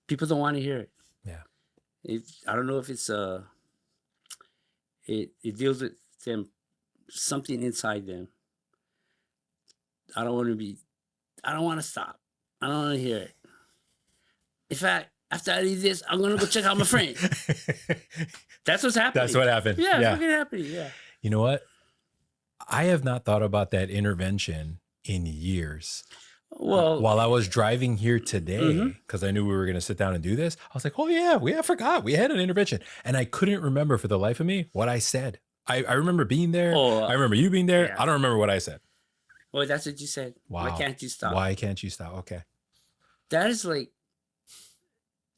People don't want to hear it. Yeah. I don't know if it's it deals with them, something inside them. I don't want to stop. I don't want to hear it. In fact, after I leave this, I'm gonna go check out my friend. That's what's happening. That's what happened. Yeah, Yeah. fucking happening. Yeah. You know what? I have not thought about that intervention in years. Well, While I was driving here today, because I knew we were going to sit down and do this, I was like, oh yeah, I forgot. We had an intervention. And I couldn't remember for the life of me what I said. I remember being there. I remember you being there. yeah. I don't remember what I said. well, that's what you said. Wow. Why can't you stop? Why can't you stop? Okay. That is like,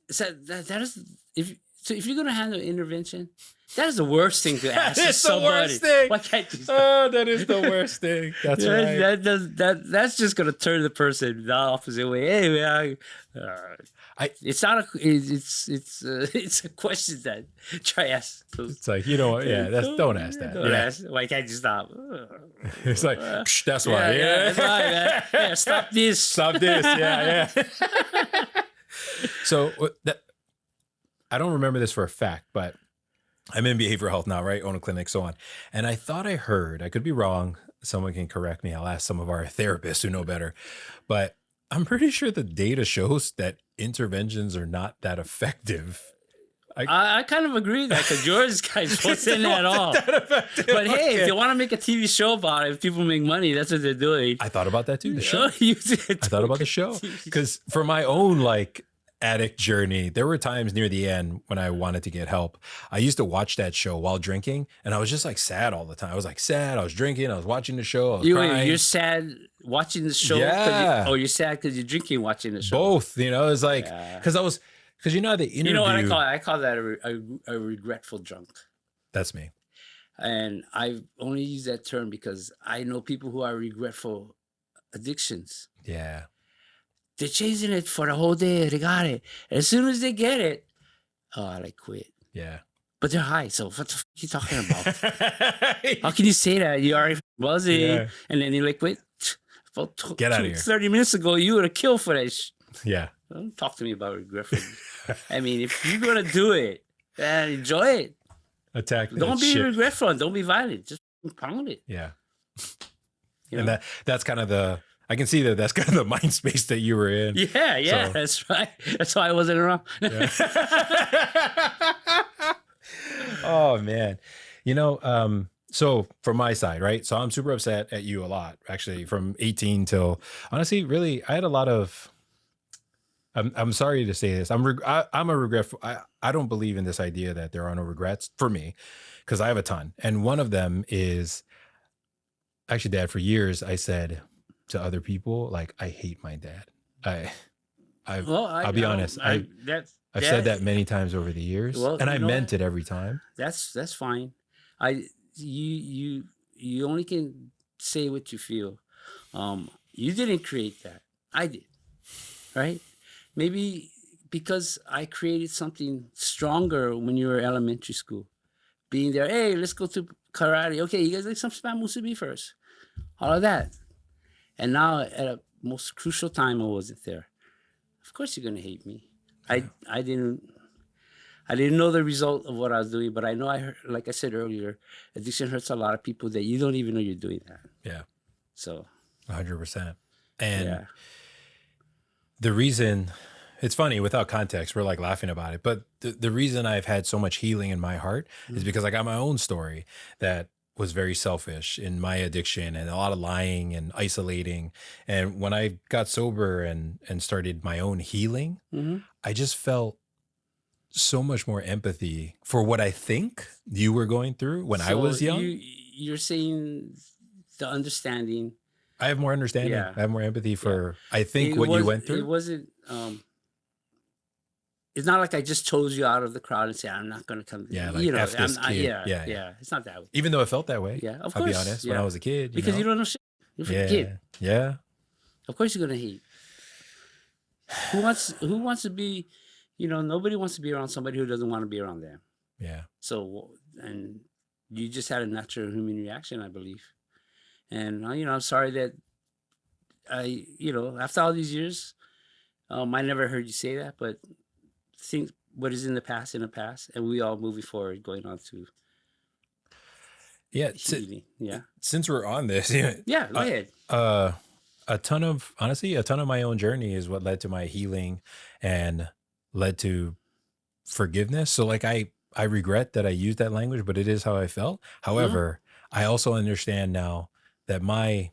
that is, if you're gonna handle intervention, that is the worst thing to ask. It's the somebody. worst thing. Why can't you stop? Oh, that is the worst thing. That's right. That's just gonna turn the person the opposite way. Hey man, it's not it's a question that try ask. It's like, you know what? Yeah, don't ask that. Don't ask. Why can't you stop? It's like, Psh, that's why. Yeah, that's why, man. Yeah, stop this. Stop this. Yeah. So I don't remember this for a fact, but I'm in behavioral health now, right? Own a clinic, so on. And I thought I heard, I could be wrong. Someone can correct me. I'll ask some of our therapists who know better. But I'm pretty sure the data shows that interventions are not that effective. I kind of agree with that because yours guys wasn't at all. But hey, if you want to make a TV show about it, if people make money, that's what they're doing. I thought about that too. The show. You did. I thought about the show because for my own addict journey, there were times near the end when I wanted to get help. I used to watch that show while drinking, and I was just sad all the time. I was sad. I was drinking. I was watching the show. I was crying. You're sad watching the show? Yeah. You're sad because you're drinking watching the show? Both. It's because because the interview. You know what I call it? I call that a regretful drunk. That's me. And I only use that term because I know people who are regretful addictions. Yeah. They're chasing it for the whole day. They got it. And as soon as they get it, I quit. Yeah. But they're high. So what the fuck are you talking about? How can you say that? You already buzzing. Yeah. And then you're wait. Get out of here. 30 minutes ago, you would have killed for that Yeah. Don't talk to me about regretful. I mean, if you're going to do it, enjoy it. Attack. Don't be regretful. Don't be violent. Just pound it. Yeah. And that's kind of I can see that's kind of the mind space that you were in. Yeah, so. That's right. That's why I wasn't around. Yeah. Oh man. So from my side, right? So I'm super upset at you a lot, actually, from 18 till honestly, really, I had a lot of, I'm sorry to say this. I'm a regretful. I don't believe in this idea that there are no regrets for me because I have a ton. And one of them is actually, Dad, for years, I said to other people, I hate my dad. I'll be honest. I've said that many times over the years, and I meant it every time. That's fine. You only can say what you feel. You didn't create that. I did, right? Maybe because I created something stronger when you were elementary school. Being there, hey, let's go to karate. Okay, you guys like some spam musubi first. All of that. And now at a most crucial time, I wasn't there. Of course you're gonna hate me. I didn't know the result of what I was doing, but I know I heard, like I said earlier, addiction hurts a lot of people that you don't even know you're doing that. Yeah. So 100%. And the reason, it's funny without context, we're laughing about it, but the reason I've had so much healing in my heart is because I got my own story that was very selfish in my addiction and a lot of lying and isolating. And when I got sober and started my own healing, I just felt so much more empathy for what I think you were going through when I was young. You're saying the understanding. I have more understanding. Yeah. I have more empathy for, I think, what you went through. It wasn't, it's not like I just chose you out of the crowd and said, I'm not going to come. Yeah, F this kid. Yeah. It's not that way. Even though it felt that way. Yeah, of course. I'll be honest. When I was a kid. Because you don't know shit. You're a kid. Yeah. Of course you're going to hate. Who wants to be, nobody wants to be around somebody who doesn't want to be around them. Yeah. So, and you just had a natural human reaction, I believe. And, I'm sorry that after all these years, I never heard you say that, but what is in the past, and we all moving forward, going on to Yeah. healing. Yeah. Since we're on this, yeah, Yeah. Go ahead. a ton of my own journey is what led to my healing and led to forgiveness. So like I regret that I used that language, but it is how I felt. However, I also understand now that my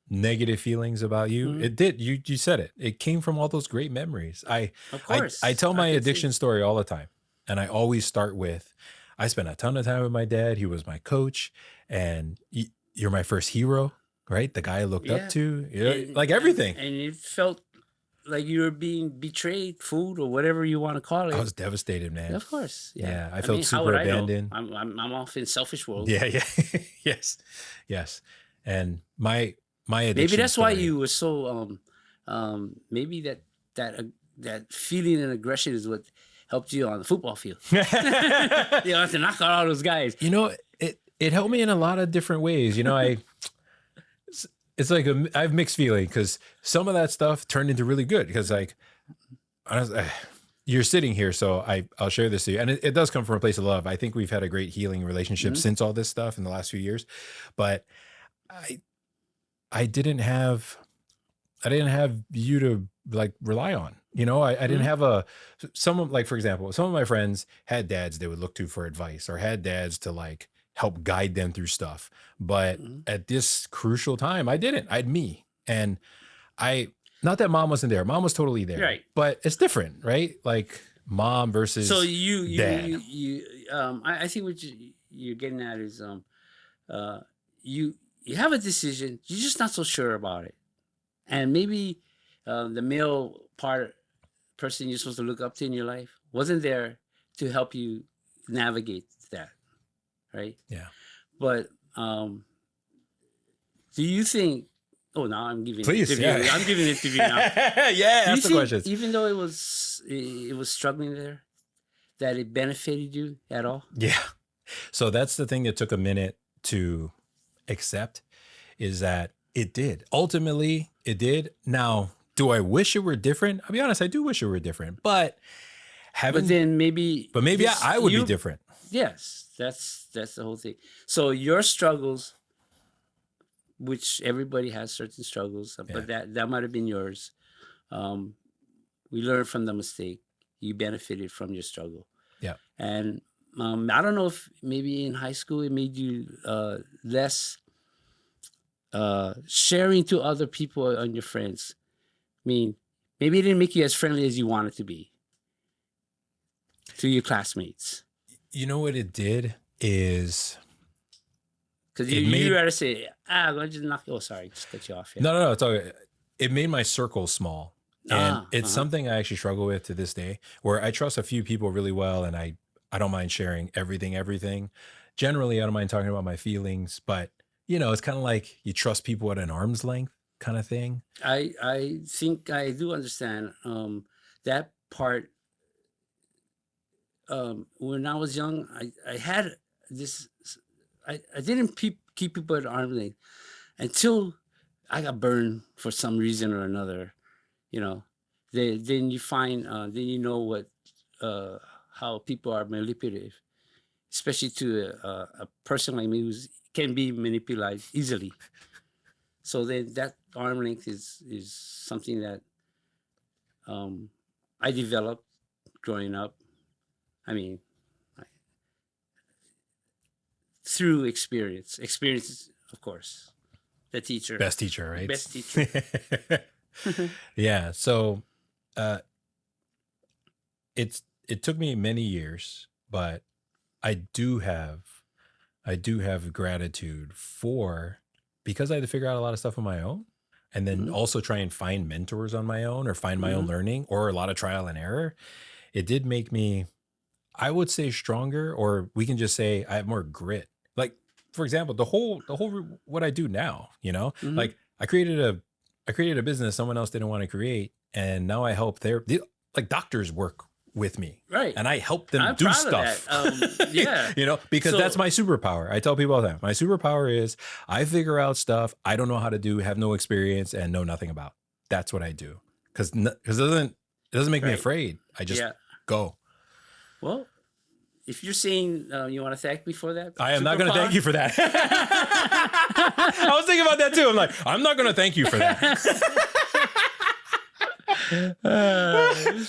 negative feelings about you, it did, you said it. It came from all those great memories. Of course. I tell my can see. addiction story all the time. And I always start with, I spent a ton of time with my dad. He was my coach, and you're my first hero, right? The guy I looked up to, like everything. And it felt like you were being betrayed, food or whatever you want to call it. I was devastated, man. Of course. Yeah, I I felt mean, how super would I know? abandoned. I'm off in selfish world. Yeah, yes. And my addiction Maybe that's why story- you were so maybe that feeling and aggression is what helped you on the football field. You know, to knock out all those guys. You know, it helped me in a lot of different ways. You know, it's like I have mixed feeling because some of that stuff turned into really good because like you're sitting here, so I'll share this to you, and it does come from a place of love. I think we've had a great healing relationship since all this stuff in the last few years, but I didn't have you to like rely on. You know, I didn't have someone like, for example, some of my friends had dads they would look to for advice or had dads to like help guide them through stuff. But at this crucial time, I didn't. I had me. And not that mom wasn't there. Mom was totally there. Right. But it's different, right? Like mom versus So dad. I think what you're getting at is you have a decision, you're just not so sure about it. And maybe the male person you're supposed to look up to in your life wasn't there to help you navigate that, right? Yeah. But do you think? Oh, now I'm giving. Please, it to yeah. you. I'm giving it to you now. Yeah, Do you ask the think, questions. even though it was struggling there, that it benefited you at all? Yeah. So that's the thing that took a minute to accept, is that it did. Ultimately, it did. Now, do I wish it were different? I'll be honest, I do wish it were different. But maybe I would be different. Yes, that's the whole thing. So your struggles, which everybody has certain struggles, but that might have been yours. We learned from the mistake. You benefited from your struggle. Yeah. And I don't know if maybe in high school it made you less sharing to other people and your friends. I mean, maybe it didn't make you as friendly as you wanted to be to your classmates. You know what it did is... Because you rather say, I'm going to just knock you. Oh, sorry, just cut you off. Yeah. No, it's all good. It made my circle small. And it's something I actually struggle with to this day, where I trust a few people really well, and I don't mind sharing everything. Generally, I don't mind talking about my feelings, but, you know, it's kind of like you trust people at an arm's length kind of thing. I think I do understand that part. When I was young, I had this... I didn't keep people at arm's length until I got burned for some reason or another. You know, then you find, then you know what, how people are manipulative, especially to a person like me who can be manipulated easily. So then that arm length is something that I developed growing up. I mean, through experiences, of course. The teacher, best teacher, right? Best teacher. Yeah. So, it took me many years, but I do have gratitude because I had to figure out a lot of stuff on my own, and then also try and find mentors on my own or find my own learning, or a lot of trial and error. It did make me, I would say, stronger, or we can just say I have more grit. Like, for example, the whole what I do now, you know, like I created a business someone else didn't want to create, and now I help like doctors work with me, right? And I help them do stuff. Yeah, you know, because that's my superpower. I tell people all the time, my superpower is I figure out stuff I don't know how to do, have no experience, and know nothing about. That's what I do, because it doesn't make me afraid. I just go. Well, if you're saying you want to thank me for that, I am not going to thank you for that. I was thinking about that too. I'm like, I'm not going to thank you for that.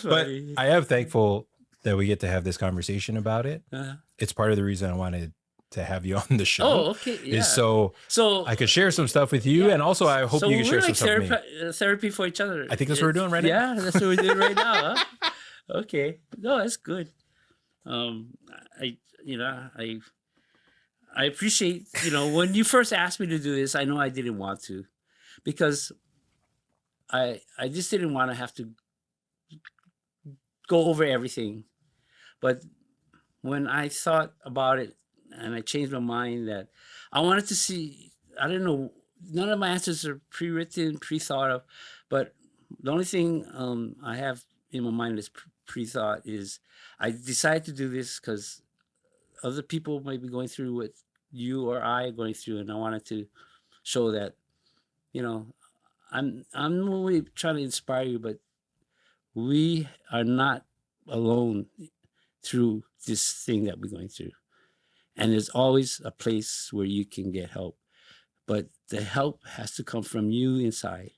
But I am thankful that we get to have this conversation about it. It's part of the reason I wanted to have you on the show. Oh, okay. Yeah. Is so I could share some stuff with you, and also I hope you can share some stuff with me. Therapy for each other. I think that's what we're doing right now. Yeah, that's what we're doing right now. Huh? Okay. No, that's good. I appreciate, when you first asked me to do this, I know I didn't want to, because I just didn't want to have to go over everything. But when I thought about it and I changed my mind, that I wanted to see, I don't know, none of my answers are pre-written, pre-thought of, but the only thing I have in my mind that's pre-thought is I decided to do this because other people might be going through what you or I are going through, and I wanted to show that, I'm only trying to inspire you, but we are not alone through this thing that we're going through. And there's always a place where you can get help. But the help has to come from you inside.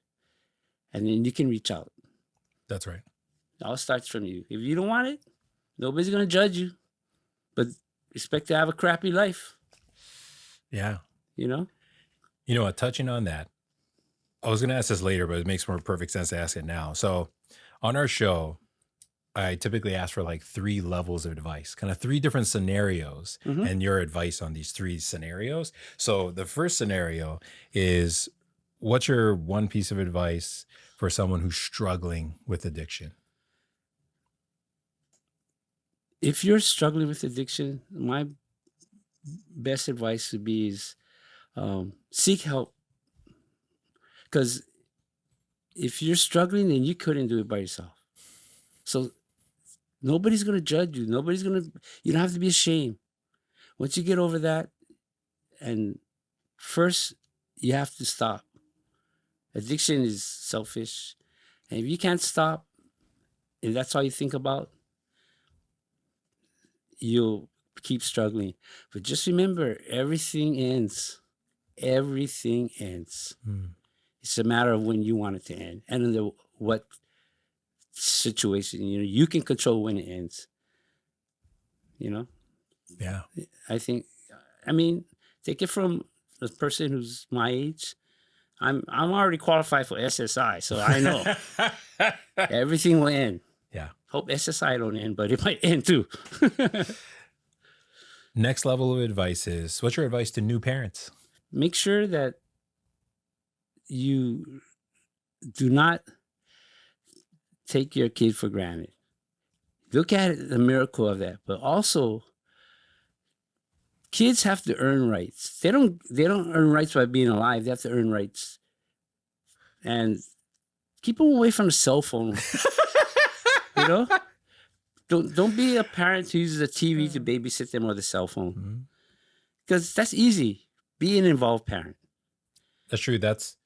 And then you can reach out. That's right. It all starts from you. If you don't want it, nobody's going to judge you. But expect to have a crappy life. Yeah. You know what? Touching on that, I was going to ask this later, but it makes more perfect sense to ask it now. So on our show, I typically ask for like 3 levels of advice, kind of 3 different scenarios, and your advice on these 3 scenarios. So the first scenario is, what's your one piece of advice for someone who's struggling with addiction? If you're struggling with addiction, my best advice would be is seek help. Because if you're struggling, then you couldn't do it by yourself. So nobody's going to judge you. You don't have to be ashamed. Once you get over that, and first you have to stop. Addiction is selfish. And if you can't stop, and that's all you think about, you'll keep struggling. But just remember, everything ends. Everything ends. It's a matter of when you want it to end and under what situation. You can control when it ends. Yeah. I mean, take it from a person who's my age. I'm already qualified for SSI, so I know everything will end. Yeah. Hope SSI don't end, but it might end too. Next level of advice is, what's your advice to new parents? Make sure that you do not take your kid for granted. Look at it, the miracle of that. But also, kids have to earn rights. They don't earn rights by being alive. They have to earn rights. And keep them away from the cell phone. Don't be a parent who uses a TV to babysit them or the cell phone. Because that's easy. Be an involved parent. That's true. That's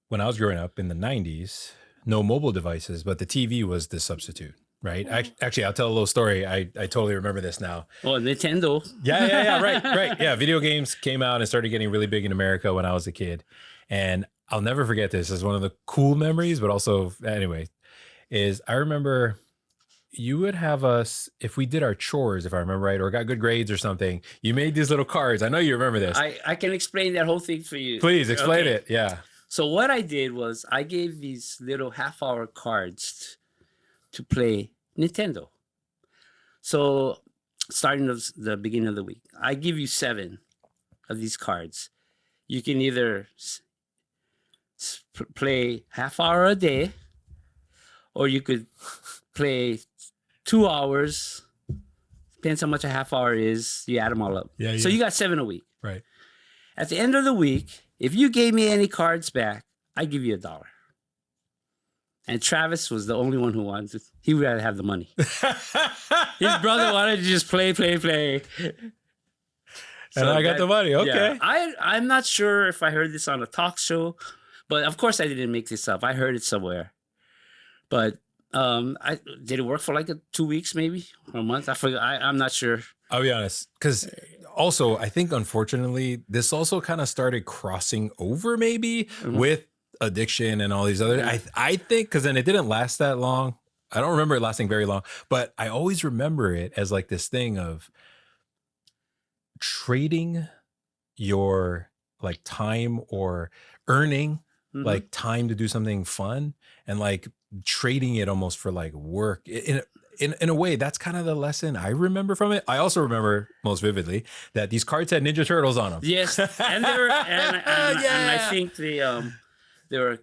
when I was growing up in the 90s, no mobile devices, but the TV was the substitute, right? Actually, I'll tell a little story. I totally remember this now. Oh, Nintendo. Yeah. Right. Yeah. Video games came out and started getting really big in America when I was a kid. And I'll never forget this as one of the cool memories, but also, anyway, is I remember you would have us, if we did our chores, if I remember right, or got good grades or something, you made these little cards. I know you remember this. I can explain that whole thing for you. Please explain it. Yeah. So what I did was I gave these little half-hour cards to play Nintendo. So starting at the beginning of the week, I give you 7 of these cards. You can either play half hour a day, or you could play 2 hours. Depends how much a half hour is. You add them all up. Yeah. So you got 7 a week. Right. At the end of the week, if you gave me any cards back, I'd give you $1. And Travis was the only one who wanted to. He would rather have the money. His brother wanted to just play. And I got the money. Okay. Yeah. I'm not sure if I heard this on a talk show, but of course I didn't make this up. I heard it somewhere. But I did it work for like 2 weeks, maybe, or a month. I forgot. I'm not sure. I'll be honest, because also I think unfortunately this also kind of started crossing over maybe with addiction and all these other. I think because then it didn't last that long. I don't remember it lasting very long, but I always remember it as like this thing of trading your like time or earning like time to do something fun and like trading it almost for like work in a way. That's kind of the lesson I remember from it. I also remember most vividly that these cards had Ninja Turtles on them. Yes, and they were, and I think they were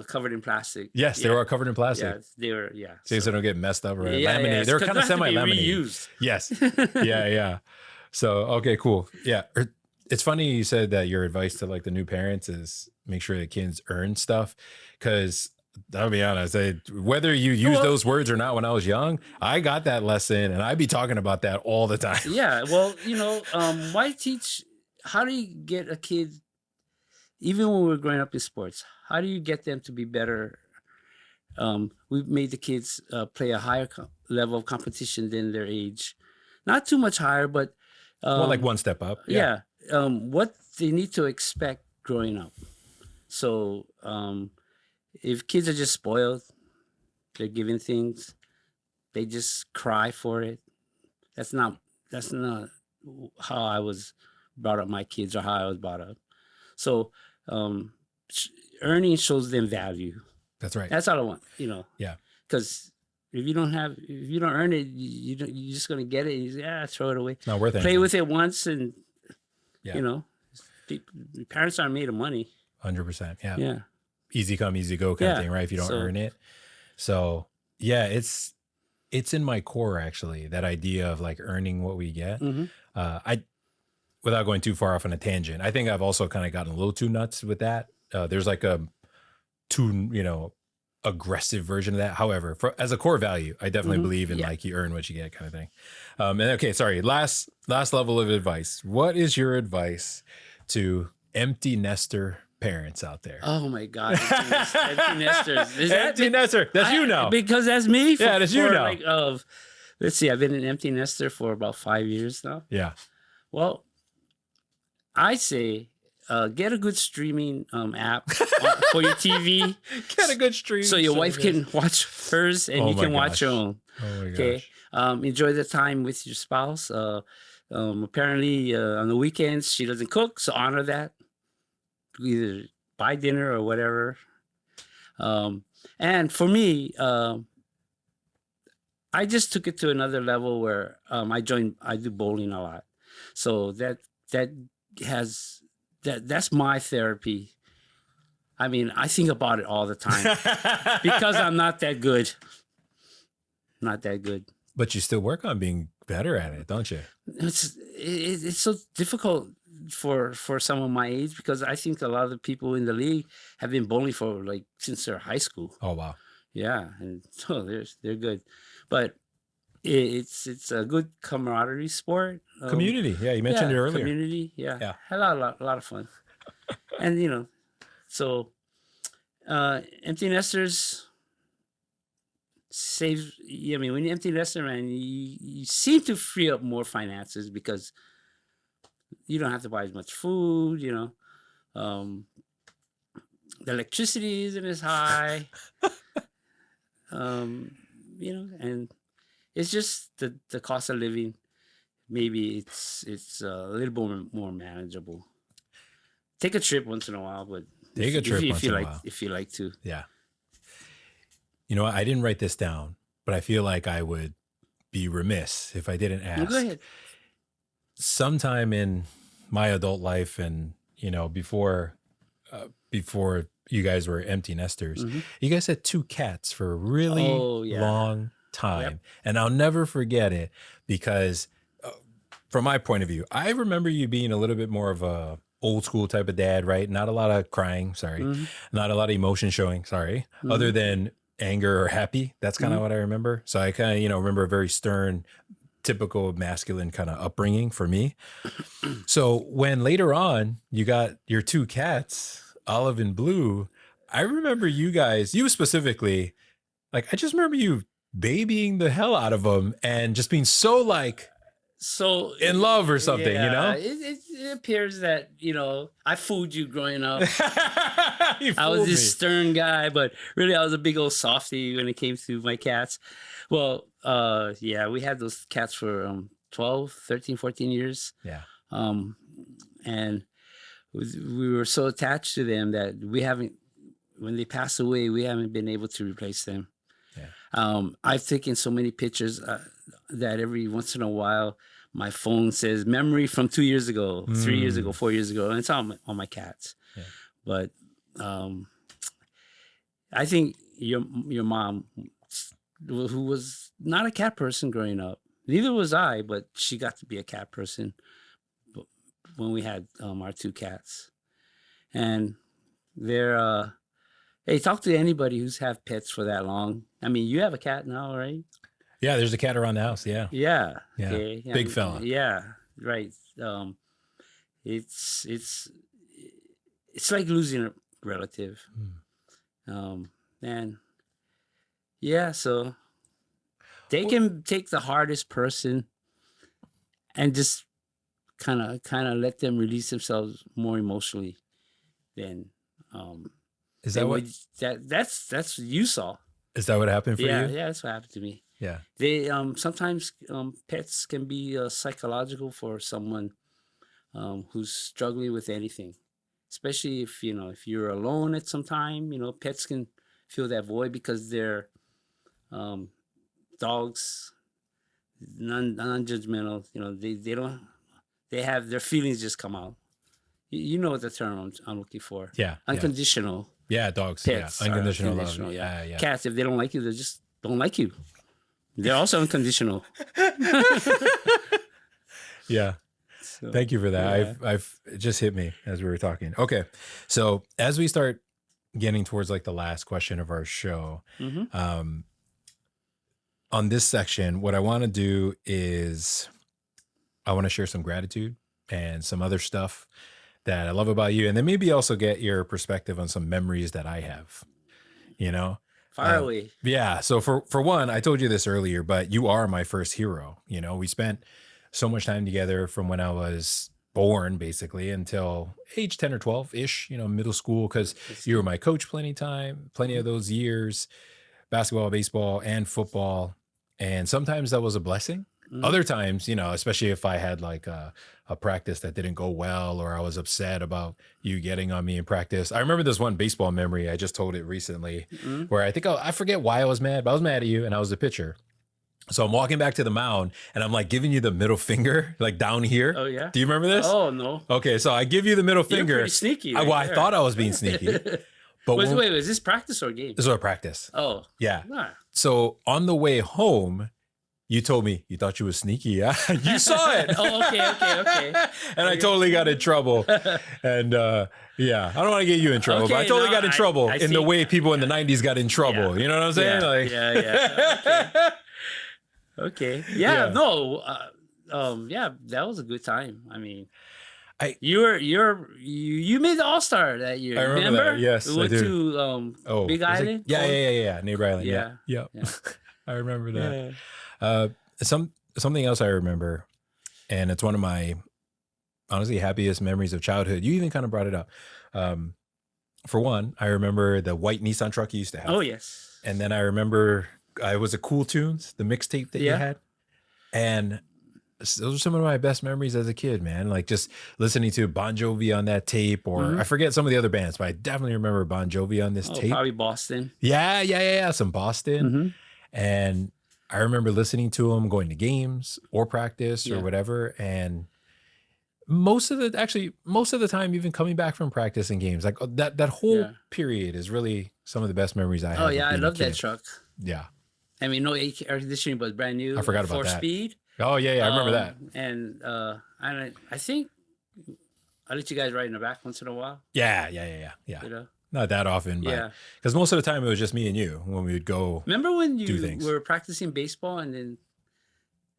covered in plastic. Yes, they were all covered in plastic. Yeah, they were. Yeah, so they don't get messed up or laminated. Yeah, They were kind of semi-laminated. Reused. Yes. Yeah. So okay, cool. Yeah. It's funny you said that your advice to like the new parents is make sure the kids earn stuff, because I'll be honest, whether you use those words or not, when I was young, I got that lesson and I'd be talking about that all the time. Yeah. Well, why teach? How do you get a kid, even when we're growing up in sports, how do you get them to be better? We've made the kids play a higher level of competition than their age. Not too much higher, but well, like one step up. Yeah. What they need to expect growing up. So if kids are just spoiled, they're given things, they just cry for it. That's not how I was brought up, my kids, or how I was brought up. So earning shows them value. That's right. That's all I want, Yeah. Because if you don't earn it, you're just gonna get it. And throw it away. It's not worth it. Play with it once, and parents aren't made of money. 100%. Yeah. Yeah. Easy come, easy go kind of thing, right? If you don't earn it. So yeah, it's in my core actually, that idea of like earning what we get. Without going too far off on a tangent, I think I've also kind of gotten a little too nuts with that. There's like a too, aggressive version of that. However, as a core value, I definitely believe in like you earn what you get kind of thing. And okay, sorry. Last level of advice. What is your advice to empty nester parents out there? Oh my God. Empty nesters. Empty nester. That's because that's me. That's Let's see. I've been an empty nester for about 5 years now. Yeah. Well, I say get a good streaming app for your TV. Get a good stream so your wife can watch hers and you can watch your own. Oh my gosh. Okay. Enjoy the time with your spouse. Apparently on the weekends she doesn't cook, so honor that. Either buy dinner or whatever. And for me, I just took it to another level where I do bowling a lot. So that's my therapy. I mean, I think about it all the time because I'm not that good. Not that good. But you still work on being better at it, don't you? It's so difficult for someone my age, because I think a lot of the people in the league have been bowling for like since they're high school. Oh wow. Yeah, and so they're good, but it's a good camaraderie sport. Community, yeah, you mentioned it earlier. Community, yeah. A lot of fun, and so empty nesters save. I mean, when you empty nester, man, you seem to free up more finances because you don't have to buy as much food. The electricity isn't as high. And it's just the cost of living. Maybe it's a little more manageable. Take a trip once in a while, but if you like to. Yeah. You know what? I didn't write this down, but I feel like I would be remiss if I didn't ask. Go ahead. Sometime in my adult life, and before you guys were empty nesters, you guys had 2 cats for a really long time. Yep. And I'll never forget it because from my point of view, I remember you being a little bit more of a old school type of dad, right? Not a lot of crying, sorry. Not a lot of emotion showing, sorry. Other than anger or happy. That's kind of what I remember. So I kind of, remember a very stern, typical masculine kind of upbringing for me. So when later on you got your 2 cats, Olive and Blue, I remember you specifically Like, I just remember you babying the hell out of them and just being so like So in love or something, you know? it appears that I fooled you growing up. You I was fooled this me. stern guy, but really I was a big old softy when it came to my cats. Well, yeah, we had those cats for 12, 13, 14 years. Yeah. And we were so attached to them that when they pass away, we haven't been able to replace them. Yeah. I've taken so many pictures that every once in a while my phone says memory from 2 years ago, 3 years ago, 4 years ago, and it's on my cats. Yeah. But I think your mom, who was not a cat person growing up, neither was I, but she got to be a cat person when we had our 2 cats. And they're hey, talk to anybody who's have pets for that long. I mean, you have a cat now, right? Yeah, there's a cat around the house. Yeah. Yeah. Yeah. Okay. Big fella. Yeah. Right. It's like losing a relative. And yeah, so they can take the hardest person and just kind of let them release themselves more emotionally than Is that what that's what you saw. is that what happened for you? Yeah, that's what happened to me. Yeah. They sometimes pets can be psychological for someone who's struggling with anything, especially if you're alone at some time. Pets can fill that void because they're dogs, non-judgmental. They have their feelings just come out. You know what the term I'm looking for? Yeah. Unconditional. Yeah, dogs. Pets. Yeah. Unconditional love. Unconditional, yeah. Yeah. Cats, if they don't like you, they just don't like you. They're also unconditional. Yeah. So, Thank you for that. yeah. It just hit me as we were talking. Okay. So as we start getting towards like the last question of our show, Mhm. On this section, what I want to do is I want to share some gratitude and some other stuff that I love about you. And then maybe also get your perspective on some memories that I have, Far away. Yeah. So for one, I told you this earlier, but you are my first hero. We spent so much time together from when I was born, basically, until age 10 or 12-ish, middle school, because you were my coach plenty of those years, basketball, baseball, and football. And sometimes that was a blessing. Other times, especially if I had like a practice that didn't go well, or I was upset about you getting on me in practice. I remember this one baseball memory. I just told it recently where I forget why I was mad, but I was mad at you and I was the pitcher. So I'm walking back to the mound and I'm like giving you the middle finger, like down here. Oh, yeah. Do you remember this? Oh, no. Okay. So I give you the middle You're finger. pretty sneaky. I thought I was being sneaky. But Wait, was this practice or game? This was a practice. Oh. Yeah. Ah. So on the way home, you told me you thought you were sneaky. Yeah, you saw it. Oh, okay. And I totally got in trouble. And yeah, I don't want to get you in trouble, but I totally got in trouble in the way people in the 90s got in trouble. Yeah. You know what I'm saying? Yeah. Okay. Yeah. Yeah. No. Yeah, that was a good time. I mean, you made the All-Star that year. I remember that. Yes, we went I do. to Big Island. Yeah. Neighbor Island. Yeah. Yeah. I remember that. Yeah. Something else I remember, and it's one of my honestly happiest memories of childhood. You even kind of brought it up. For one, I remember the white Nissan truck you used to have. Oh, yes. And then I remember I was a Cool Tunes, the mixtape that you had. And those are some of my best memories as a kid, man. Like just listening to Bon Jovi on that tape, or I forget some of the other bands, but I definitely remember Bon Jovi on this tape. Probably Boston. Yeah. Some Boston. And I remember listening to them, going to games or practice or whatever. And most of the time, even coming back from practice and games, like that whole period is really some of the best memories I have. Oh, yeah. I love that truck. Yeah. I mean, no air conditioning, but brand new. I forgot about that. 4-speed. Oh, yeah. I remember that. And I think I let you guys ride in the back once in a while. Yeah. Not that often, but because most of the time it was just me and you when we would go. Remember when do things. were practicing baseball and then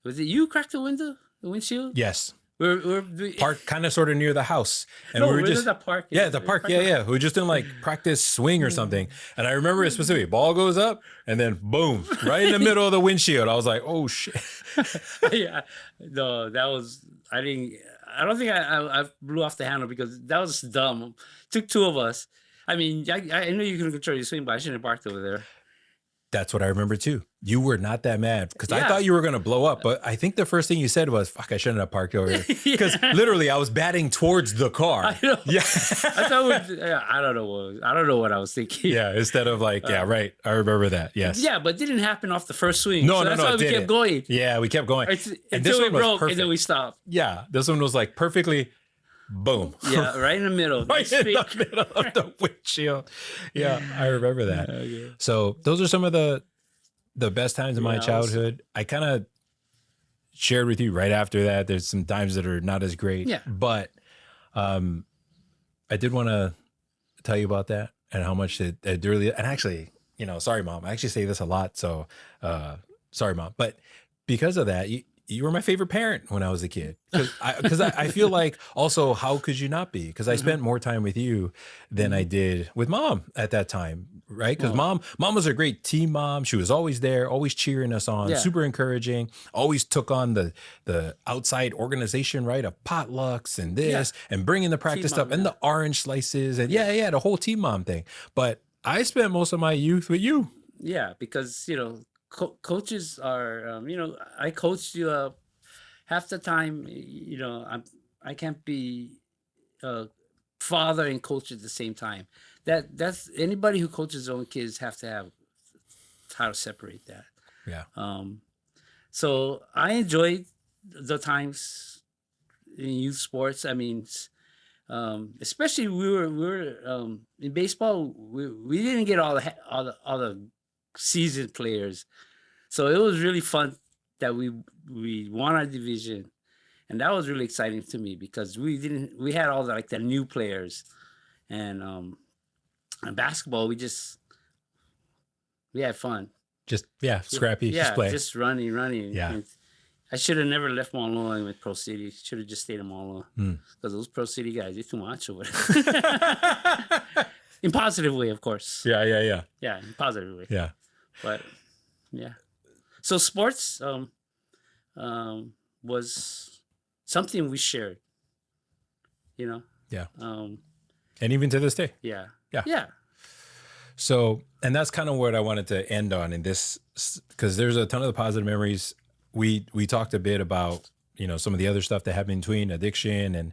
was it you cracked the windshield? Yes. we're park kind of sort of near the house, and no, we were we're just in the park. yeah, the park, yeah. We were just in like practice swing or something, and I remember it specifically. Ball goes up, and then boom, right in the middle of the windshield. I was like, oh shit. Yeah, no, that was I didn't. I don't think I blew off the handle because that was dumb. Took two of us. I mean, I knew you couldn't control your swing, but I shouldn't have parked over there. That's what I remember too. You were not that mad because I Yeah. thought you were going to blow up, but I think the first thing you said was, fuck, I shouldn't have parked over here. Because literally I was batting towards the car. I know. Yeah. I thought I don't know what I was thinking. Yeah. Instead of like, yeah, right. I remember that. Yes. Yeah, but it didn't happen off the first swing. No, so no, that's no. why it we didn't. kept going. Yeah, we kept going. And this Until we one was broke, perfect. and then we stopped. Yeah. This one was like perfectly boom. Yeah, right in the middle. Right in the middle of the windshield. Yeah, I remember that. Okay. So those are some of the best times in my Yeah, childhood. I kind of shared with you right after that. There's some times that are not as great. Yeah. But I did want to tell you about that and how much it really, and actually, sorry, Mom. I actually say this a lot. So sorry, Mom. But because of that, you were my favorite parent when I was a kid. Because I feel like also, how could you not be? Because I spent more time with you than I did with Mom at that time, right? Because mom was a great team mom. She was always there, always cheering us on, Yeah. super encouraging, always took on the outside organization, right? Of potlucks and this and bringing the practice Team mom, stuff and the orange slices and the whole team mom thing. But I spent most of my youth with you. Yeah, because coaches are I coached you half the time. I can't be father and coach at the same time. That's anybody who coaches their own kids have to have how to separate that. Yeah. So I enjoyed the times in youth sports. I mean, especially we were in baseball. We didn't get all the seasoned players, so it was really fun that we won our division, and that was really exciting to me because we had all the new players, and in basketball we had fun. Just, scrappy, Yeah, just play. just running. Yeah. And I should have never left Mont Lawn with Pro City. Should have just stayed in Mont Lawn because those Pro City guys, they're too much over there. In positive way, of course. Yeah. Yeah, in positive way. Yeah. But yeah, so sports was something we shared. Yeah. Um, And even to this day. yeah. Yeah. Yeah. So, and that's kind of what I wanted to end on in this, because there's a ton of the positive memories. We talked a bit about, some of the other stuff that happened in between, addiction and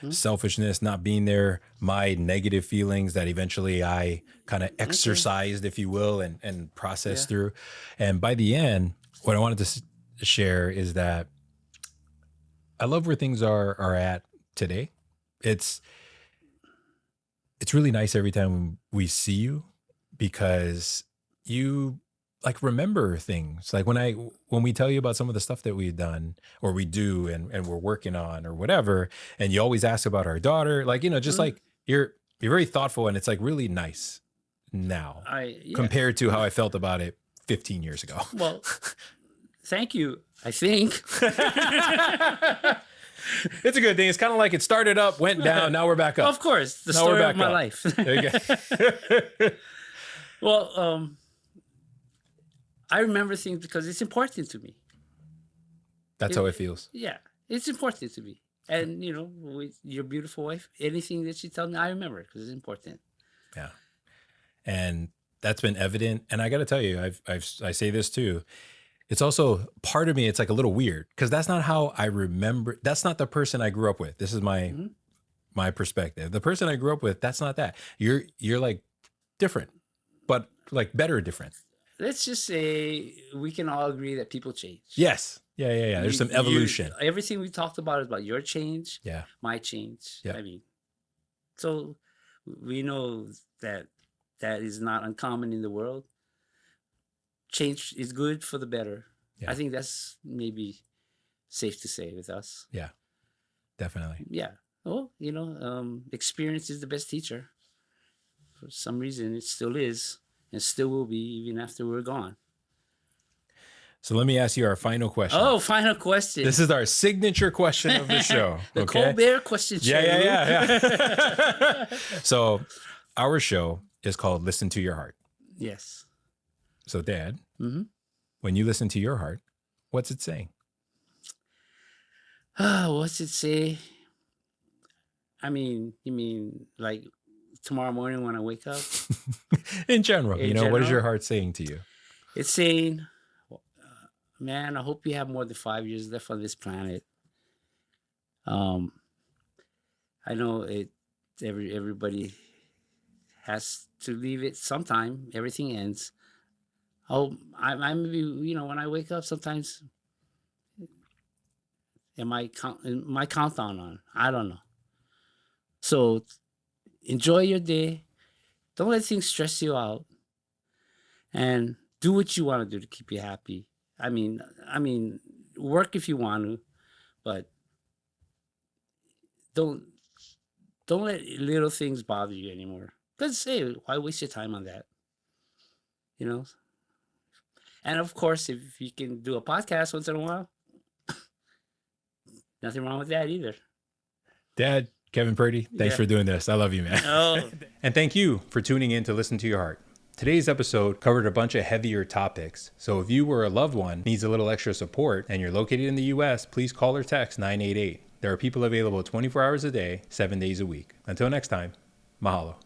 selfishness, not being there, my negative feelings that eventually I kind of exercised, if you will, and processed through. And by the end, what I wanted to share is that I love where things are at today. It's really nice every time we see you, because you remember things. Like when we tell you about some of the stuff that we've done or we do and we're working on or whatever, and you always ask about our daughter, just like you're very thoughtful, and it's really nice now compared to how I felt about it 15 years ago. Well, thank you. I think. It's a good thing. It's kind of like it started up, went down, now we're back up. Of course, the Now we're story back of my up. life. Okay. Well, I remember things because it's important to me. That's how it feels. Yeah, it's important to me. And with your beautiful wife, anything that she tells me, I remember because it's important. Yeah. And that's been evident. And I got to tell you, I say this too. It's also part of me. It's a little weird because that's not how I remember. That's not the person I grew up with. This is my perspective. The person I grew up with, that's not that. You're different, but better different. Let's just say we can all agree that people change. Yes. Yeah. There's some evolution. Everything we talked about is about your change, Yeah. my change. Yeah. I mean, so we know that is not uncommon in the world. Change is good for the better. Yeah. I think that's maybe safe to say with us. Yeah, definitely. Yeah. Well, experience is the best teacher. For some reason, it still is and still will be even after we're gone. So let me ask you our final question. Oh, final question. This is our signature question of the show. The okay? Colbert question. Yeah. So our show is called Listen to Your Heart. Yes. So Dad, Mm-hmm. when you listen to your heart, what's it saying? What's it say? I mean, you mean like tomorrow morning when I wake up? In general, In what is general? your heart saying to you? It's saying, man, I hope you have more than 5 years left on this planet. I know everybody has to leave it sometime. Everything ends. Oh, I maybe, when I wake up sometimes, am I countdown on? I don't know. So enjoy your day. Don't let things stress you out, and do what you want to do to keep you happy. I mean, work if you want to, but don't let little things bother you anymore. Because hey, why waste your time on that? And of course, if you can do a podcast once in a while, nothing wrong with that either. Dad, Kevin Purdy, thanks Yeah. for doing this. I love you, man. Oh. And thank you for tuning in to Listen to Your Heart. Today's episode covered a bunch of heavier topics. So if you or a loved one needs a little extra support and you're located in the US, please call or text 988. There are people available 24 hours a day, 7 days a week. Until next time, mahalo.